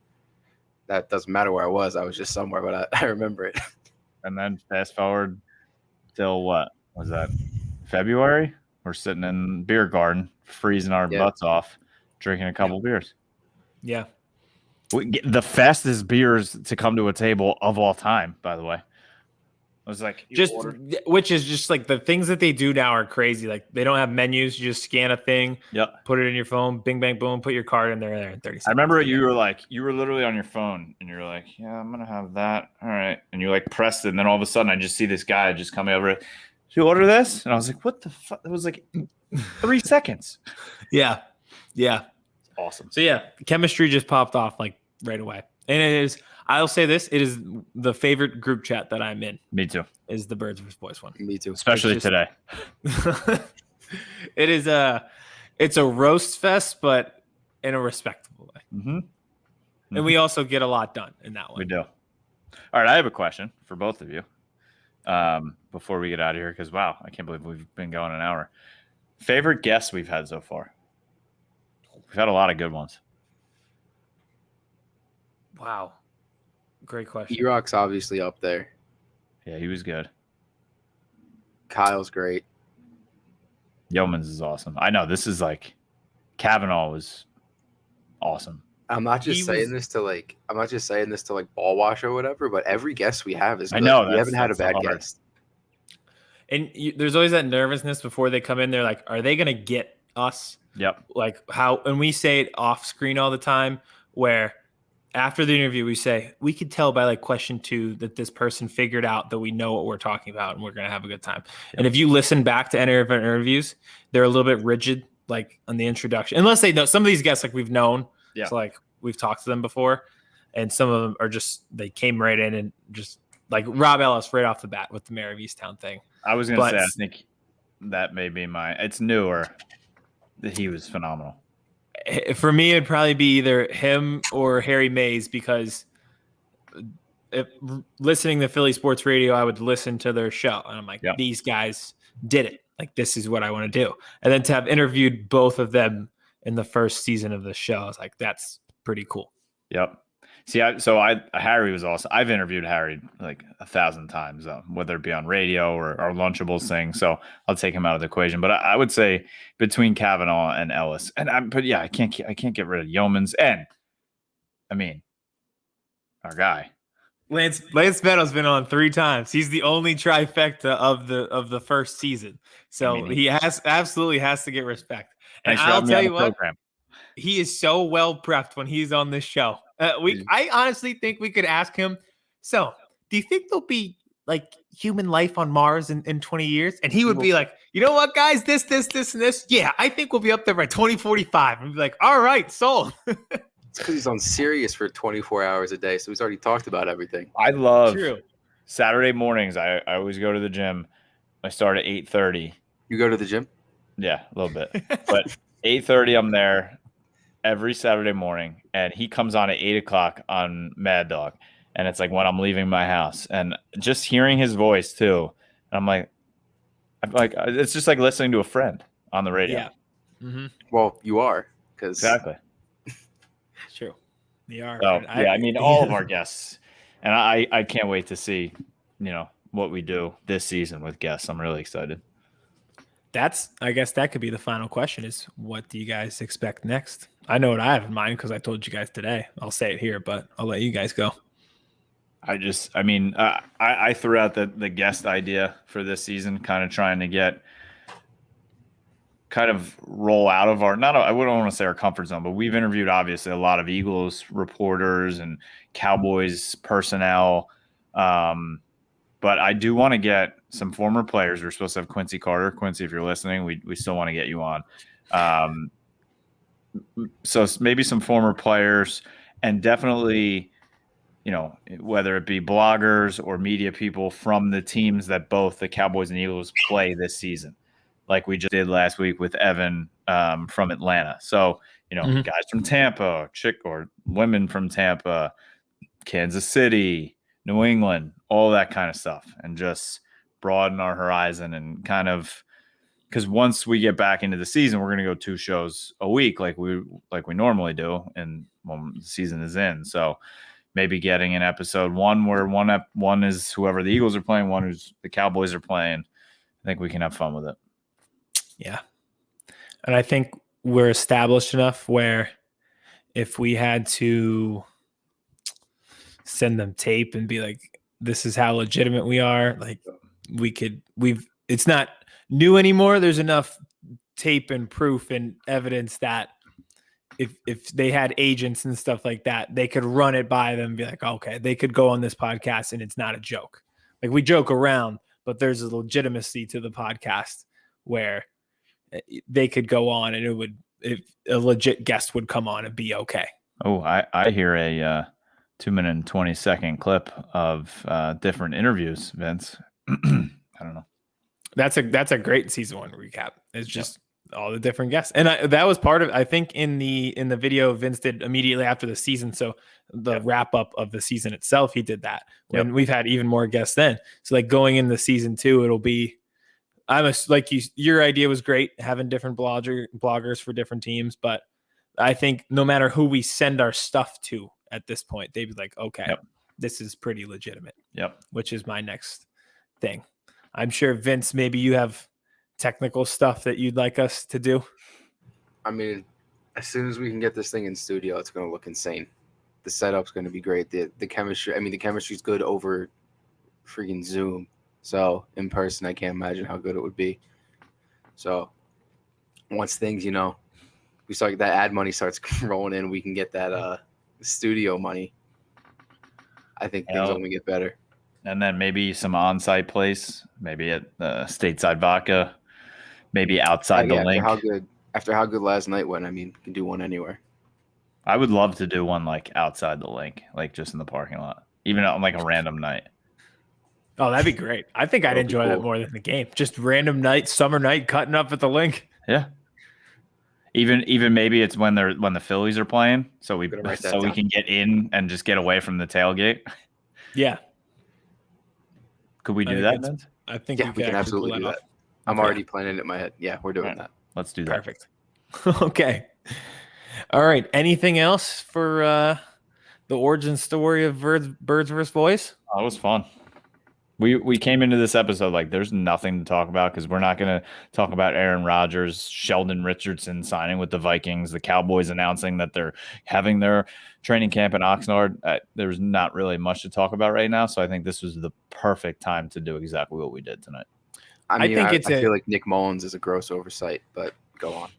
Speaker 2: That doesn't matter where I was. I was just somewhere, but I remember it.
Speaker 1: And then fast forward till what was that? February? We're sitting in beer garden, freezing our butts off, drinking a couple beers.
Speaker 3: Yeah.
Speaker 1: The fastest beers to come to a table of all time, by the way. I was like,
Speaker 3: which is just like the things that they do now are crazy. Like they don't have menus. You just scan a thing, put it in your phone, bing, bang, boom, put your card in there in 30 seconds.
Speaker 1: I remember you were literally on your phone and you're like, yeah, I'm going to have that. All right. And you like pressed it. And then all of a sudden I just see this guy just coming over. Did you order this? And I was like, what the fuck? It was like 3 seconds.
Speaker 3: Yeah. Yeah.
Speaker 1: Awesome.
Speaker 3: So chemistry just popped off like right away. And it is, I'll say this, it is the favorite group chat that I'm in.
Speaker 1: Me too.
Speaker 3: Is the Birds vs. Boys one.
Speaker 2: Me too.
Speaker 1: Especially today.
Speaker 3: It's a roast fest, but in a respectable way.
Speaker 1: Mm-hmm.
Speaker 3: And we also get a lot done in that one.
Speaker 1: We do. All right, I have a question for both of you before we get out of here because, wow, I can't believe we've been going an hour. Favorite guests we've had so far? We've had a lot of good ones.
Speaker 3: Wow. Great question.
Speaker 2: E-Rock's obviously up there.
Speaker 1: Yeah, he was good.
Speaker 2: Kyle's great.
Speaker 1: Yeomans is awesome. I know this is like Kavanaugh was awesome.
Speaker 2: I'm not just saying this to like ball wash or whatever, but every guest we have is good.
Speaker 1: I know
Speaker 2: we haven't had a bad guest.
Speaker 3: And there's always that nervousness before they come in. They're like, are they going to get us?
Speaker 1: Yep.
Speaker 3: Like how, and we say it off screen all the time where after the interview, we say, we could tell by like question 2 that this person figured out that we know what we're talking about and we're going to have a good time. Yep. And if you listen back to any of our interviews, they're a little bit rigid, like on the introduction, unless they know some of these guests, like we've known. Yeah. So like we've talked to them before and some of them are just, they came right in and just like Rob Ellis right off the bat with the Mayor of Easttown thing.
Speaker 1: I was going to say, I think that may be it's newer. He was phenomenal.
Speaker 3: For me, it'd probably be either him or Harry Mays, because listening to Philly sports radio, I would listen to their show and I'm like, these guys did it. Like, this is what I want to do. And then to have interviewed both of them in the first season of the show, I was like, that's pretty cool.
Speaker 1: Yep. See, Harry was awesome. I've interviewed Harry like 1,000 times, whether it be on radio or Lunchables thing. So I'll take him out of the equation. But I would say between Kavanaugh and Ellis, but I can't get rid of Yeomans. And I mean, our guy
Speaker 3: Lance Meadows been on 3 times. He's the only trifecta of the first season. So he absolutely has to get respect. And I'll tell you what, he is so well prepped when he's on this show. I honestly think we could ask him, so do you think there'll be like human life on Mars in 20 years? And he would be like, you know what, guys, this, and this. Yeah, I think we'll be up there by 2045. And be like, all right, sold.
Speaker 2: It's because he's on Sirius for 24 hours a day, so he's already talked about everything.
Speaker 1: I love Saturday mornings. I always go to the gym. I start at 8:30.
Speaker 2: You go to the gym?
Speaker 1: Yeah, a little bit. But 8:30, I'm there every Saturday morning, and he comes on at 8 o'clock on Mad Dog, and it's like when I'm leaving my house, and just hearing his voice too, and I'm like it's just like listening to a friend on the radio.
Speaker 3: Yeah. Mm-hmm.
Speaker 2: Well, you are, because
Speaker 1: exactly.
Speaker 3: True. They are.
Speaker 1: So, I mean, all of our guests, and I can't wait to see, what we do this season with guests. I'm really excited.
Speaker 3: I guess that could be the final question is, what do you guys expect next? I know what I have in mind because I told you guys today. I'll say it here, but I'll let you guys go.
Speaker 1: I threw out the guest idea for this season, kind of trying to roll out of I wouldn't want to say our comfort zone, but we've interviewed obviously a lot of Eagles reporters and Cowboys personnel. But I do want to get some former players. We're supposed to have Quincy Carter. Quincy, if you're listening, we still want to get you on. So maybe some former players, and definitely, whether it be bloggers or media people from the teams that both the Cowboys and Eagles play this season, like we just did last week with Evan from Atlanta. So, guys from Tampa, or women from Tampa, Kansas City, New England, all that kind of stuff, and just broaden our horizon and kind of, because once we get back into the season, we're going to go 2 shows a week like we normally do, and when the season is in. So maybe getting an episode 1 where one is whoever the Eagles are playing, one who's the Cowboys are playing. I think we can have fun with it.
Speaker 3: Yeah. And I think we're established enough where if we had to send them tape and be like, this is how legitimate we are, like it's not new anymore. There's enough tape and proof and evidence that if they had agents and stuff like that, they could run it by them and be like, okay, they could go on this podcast and it's not a joke. Like, we joke around, but there's a legitimacy to the podcast where they could go on and if a legit guest would come on and be okay.
Speaker 1: Oh, I hear a 2-minute and 20-second clip of different interviews, Vince. I don't know.
Speaker 3: That's a great season 1 recap. It's just all the different guests. And that was part of, I think in the video Vince did immediately after the season. So the wrap up of the season itself, he did that when we've had even more guests then. So like going into season 2, it'll be, your idea was great, having different bloggers for different teams. But I think no matter who we send our stuff to at this point, they'd be like, okay, this is pretty legitimate.
Speaker 1: Yep.
Speaker 3: Which is my next thing. I'm sure, Vince, maybe you have technical stuff that you'd like us to do.
Speaker 2: I mean, as soon as we can get this thing in studio, it's going to look insane. The setup's going to be great. The chemistry, the chemistry's good over freaking Zoom. So in person, I can't imagine how good it would be. So once things, we start that ad money starts rolling in, we can get that studio money. I think things only get better.
Speaker 1: And then maybe some on-site place, maybe at Stateside Vodka, maybe outside the link.
Speaker 2: After how good last night went, you can do one anywhere.
Speaker 1: I would love to do one like outside the link, like just in the parking lot, even on like a random night.
Speaker 3: Oh, that'd be great. I think I'd enjoy that more than the game. Just random night, summer night, cutting up at the link.
Speaker 1: Yeah. Even maybe it's when the Phillies are playing, so we
Speaker 2: down.
Speaker 1: can get in and just get away from the tailgate.
Speaker 3: Yeah.
Speaker 1: Could we do that, Vince?
Speaker 3: I think
Speaker 2: Yeah, we can absolutely do that. I'm already planning it in my head. Yeah, we're doing that.
Speaker 1: Let's do that.
Speaker 3: Perfect. Okay. All right. Anything else for the origin story of Birds vs. Boys?
Speaker 1: Oh, it was fun. We came into this episode like there's nothing to talk about because we're not going to talk about Aaron Rodgers, Sheldon Richardson signing with the Vikings, the Cowboys announcing that they're having their training camp in Oxnard. There's not really much to talk about right now, so I think this was the perfect time to do exactly what we did tonight.
Speaker 2: I feel like Nick Mullins is a gross oversight, but go on.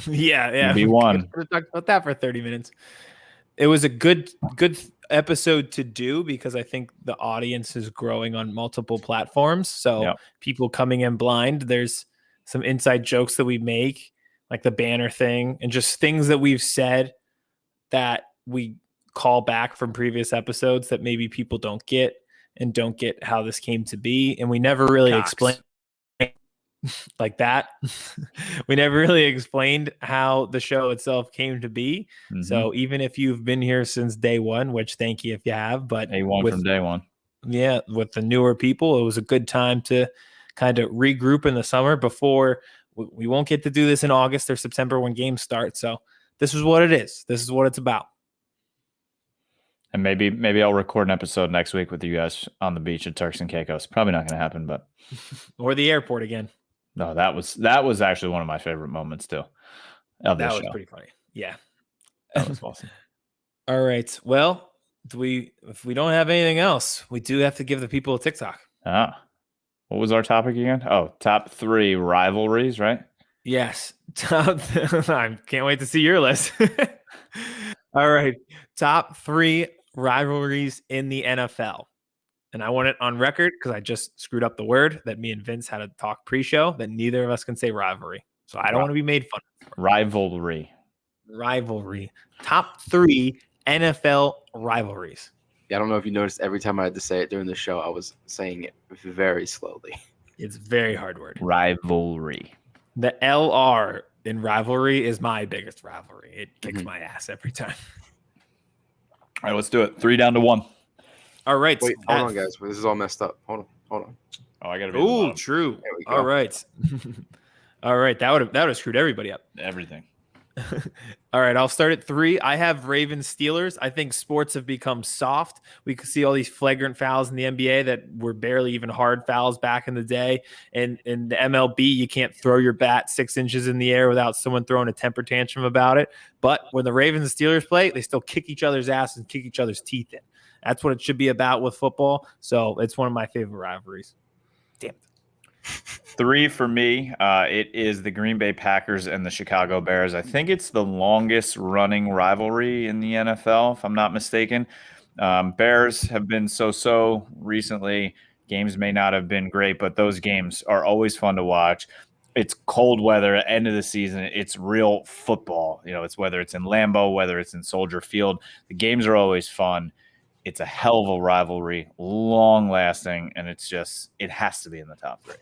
Speaker 3: Yeah.
Speaker 1: We won.
Speaker 3: We're talking about that for 30 minutes. It was a good episode to do because I think the audience is growing on multiple platforms. So people coming in blind, there's some inside jokes that we make, like the banner thing, and just things that we've said that we call back from previous episodes that maybe people don't get how this came to be. And we never really explained like that. We never really explained how the show itself came to be. Mm-hmm. So even if you've been here since day one, which thank you if you have, but
Speaker 1: A1 from day one.
Speaker 3: Yeah, with the newer people, it was a good time to kind of regroup in the summer before we won't get to do this in August or September when games start. So this is what it is. This is what it's about.
Speaker 1: And maybe I'll record an episode next week with you guys on the beach at Turks and Caicos. Probably not going to happen, but
Speaker 3: or the airport again.
Speaker 1: No, that was actually one of my favorite moments too.
Speaker 3: That was pretty funny. Yeah,
Speaker 1: that was awesome.
Speaker 3: All right. Well, if we don't have anything else, we do have to give the people a TikTok.
Speaker 1: What was our topic again? Oh, top 3 rivalries, right?
Speaker 3: Yes. I can't wait to see your list. All right. Top 3 rivalries in the NFL. And I want it on record because I just screwed up the word that me and Vince had a talk pre-show that neither of us can say rivalry. So I don't want to be made fun of.
Speaker 1: Rivalry.
Speaker 3: Top 3 NFL rivalries.
Speaker 2: Yeah, I don't know if you noticed every time I had to say it during the show, I was saying it very slowly.
Speaker 3: It's a very hard word.
Speaker 1: Rivalry.
Speaker 3: The LR in rivalry is my biggest rivalry. It kicks my ass every time.
Speaker 1: All right, let's do it. 3 down to 1.
Speaker 2: All right. Wait, hold on, guys. This is all messed up. Hold on.
Speaker 1: Oh, I gotta be.
Speaker 3: Oh, true. There we go. All right. All right. That would have screwed everybody up.
Speaker 1: Everything.
Speaker 3: All right. I'll start at 3. I have Ravens Steelers. I think sports have become soft. We could see all these flagrant fouls in the NBA that were barely even hard fouls back in the day. And in the MLB, you can't throw your bat 6 inches in the air without someone throwing a temper tantrum about it. But when the Ravens and Steelers play, they still kick each other's ass and kick each other's teeth in. That's what it should be about with football. So it's one of my favorite rivalries. Damn it.
Speaker 1: 3 for me. It is the Green Bay Packers and the Chicago Bears. I think it's the longest running rivalry in the NFL, if I'm not mistaken. Bears have been so recently. Games may not have been great, but those games are always fun to watch. It's cold weather at the end of the season. It's real football. It's whether it's in Lambeau, whether it's in Soldier Field. The games are always fun. It's a hell of a rivalry, long lasting, and it has to be in the top 3.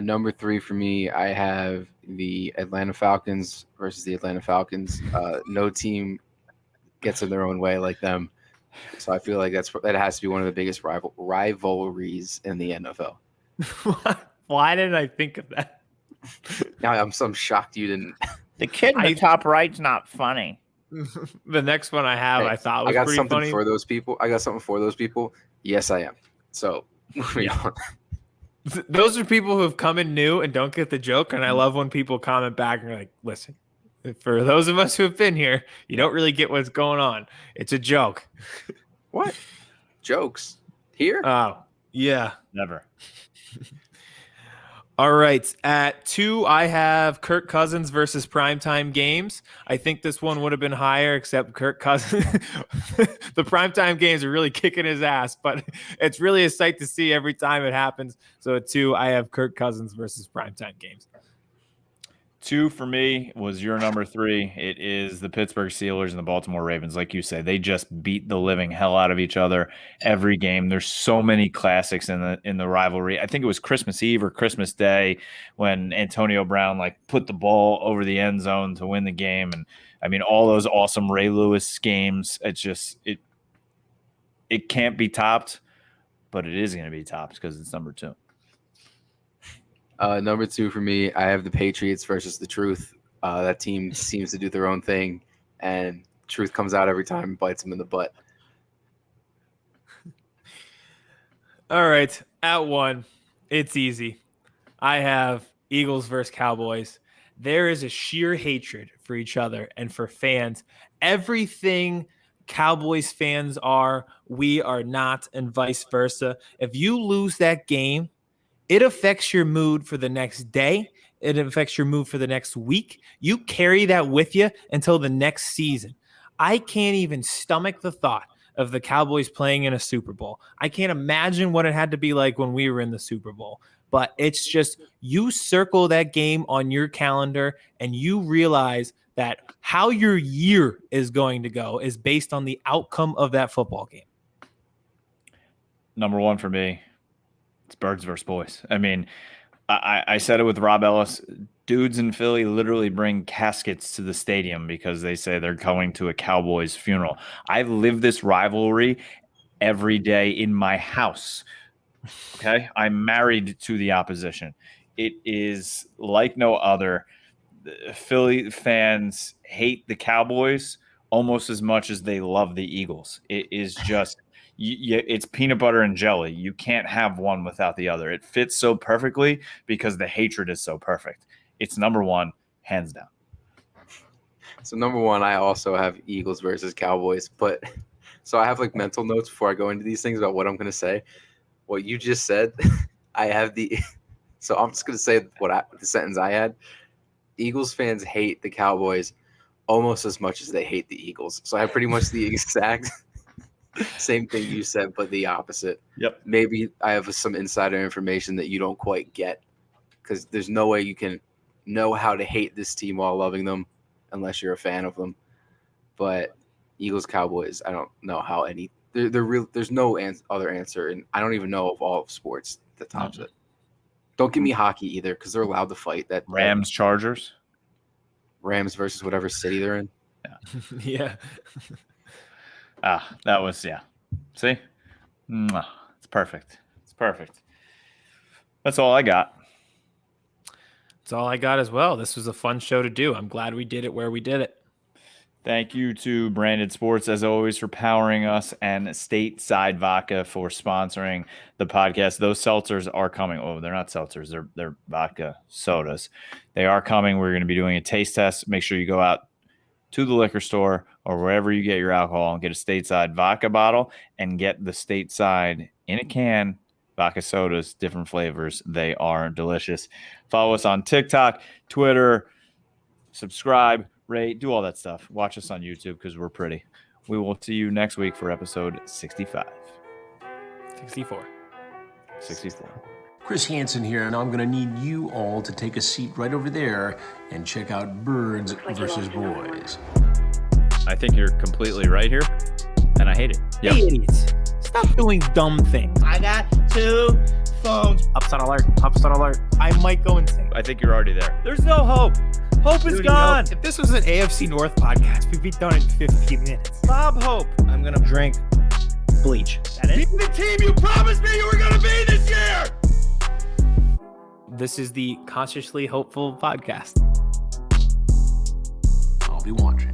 Speaker 2: Number 3 for me, I have the Atlanta Falcons versus the Atlanta Falcons. No team gets in their own way like them. So I feel like that has to be one of the biggest rivalries in the NFL.
Speaker 3: Why didn't I think of that?
Speaker 2: Now I'm shocked you didn't.
Speaker 1: The kid in the top right's not funny.
Speaker 3: The next one I have, I thought was
Speaker 2: pretty funny. I got
Speaker 3: pretty
Speaker 2: something
Speaker 3: funny.
Speaker 2: for those people. Yes, I am. So moving on.
Speaker 3: Those are people who have come in new and don't get the joke. And I love when people comment back and are like, listen, for those of us who have been here, you don't really get what's going on. It's a joke.
Speaker 2: What? Jokes? Here?
Speaker 3: Oh, yeah.
Speaker 1: Never.
Speaker 3: All right. At 2, I have Kirk Cousins versus primetime games. I think this one would have been higher, except Kirk Cousins. The primetime games are really kicking his ass, but it's really a sight to see every time it happens. So at 2, I have Kirk Cousins versus primetime games.
Speaker 1: 2 for me was your number 3. It is the Pittsburgh Steelers and the Baltimore Ravens. Like you say, they just beat the living hell out of each other every game. There's so many classics in the rivalry. I think it was Christmas Eve or Christmas Day when Antonio Brown put the ball over the end zone to win the game. And I mean, all those awesome Ray Lewis games. It's just it can't be topped, but it is going to be topped because it's number 2.
Speaker 2: Number 2 for me, I have the Patriots versus the Truth. That team seems to do their own thing, and Truth comes out every time and bites them in the butt.
Speaker 3: All right, at 1, it's easy. I have Eagles versus Cowboys. There is a sheer hatred for each other and for fans. Everything Cowboys fans are, we are not, and vice versa. If you lose that game, it affects your mood for the next day. It affects your mood for the next week. You carry that with you until the next season. I can't even stomach the thought of the Cowboys playing in a Super Bowl. I can't imagine what it had to be like when we were in the Super Bowl. But it's just, you circle that game on your calendar and you realize that how your year is going to go is based on the outcome of that football game.
Speaker 1: Number 1 for me, it's Birds versus Boys. I mean, I said it with Rob Ellis. Dudes in Philly literally bring caskets to the stadium because they say they're going to a Cowboys funeral. I live this rivalry every day in my house. Okay? I'm married to the opposition. It is like no other. Philly fans hate the Cowboys almost as much as they love the Eagles. It is just it's peanut butter and jelly. You can't have one without the other. It fits so perfectly because the hatred is so perfect. It's number 1, hands down.
Speaker 2: So number 1, I also have Eagles versus Cowboys. But so I have mental notes before I go into these things about what I'm going to say. What you just said, I have the – so I'm just going to say the sentence I had. Eagles fans hate the Cowboys almost as much as they hate the Eagles. So I have pretty much the exact – same thing you said, but the opposite.
Speaker 1: Yep.
Speaker 2: Maybe I have some insider information that you don't quite get because there's no way you can know how to hate this team while loving them unless you're a fan of them. But Eagles, Cowboys, I don't know how any – they're real. There's no other answer, and I don't even know of all of sports that tops it. Don't give me hockey either because they're allowed to fight. That
Speaker 1: Rams, Chargers?
Speaker 2: Rams versus whatever city they're in.
Speaker 3: Yeah.
Speaker 1: That was, yeah. See? It's perfect. It's perfect. That's all I got.
Speaker 3: That's all I got as well. This was a fun show to do. I'm glad we did it where we did it.
Speaker 1: Thank you to Branded Sports, as always, for powering us, and Stateside Vodka for sponsoring the podcast. Those seltzers are coming. Oh, they're not seltzers. They're vodka sodas. They are coming. We're going to be doing a taste test. Make sure you go out to the liquor store or wherever you get your alcohol and get a Stateside vodka bottle and get the Stateside in a can vodka sodas, different flavors. They are delicious. Follow us on TikTok, Twitter, subscribe, rate, do all that stuff. Watch us on YouTube because we're pretty. We will see you next week for episode 65.
Speaker 3: 64.
Speaker 4: Chris Hansen here, and I'm going to need you all to take a seat right over there and check out Birds versus Boys.
Speaker 1: I think you're completely right here, and I hate it.
Speaker 5: Yep. Hey, idiots. Stop doing dumb things. I got 2 phones.
Speaker 3: Upset alert. Upset alert.
Speaker 5: I might go insane.
Speaker 1: I think you're already there. There's no hope. Hope is gone.
Speaker 5: If this was an AFC North podcast, we'd be done in 15 minutes.
Speaker 1: Bob Hope.
Speaker 5: I'm going to drink bleach. That is
Speaker 1: the team you promised me you were going to be this year.
Speaker 3: This is the Consciously Hopeful podcast.
Speaker 4: I'll be watching.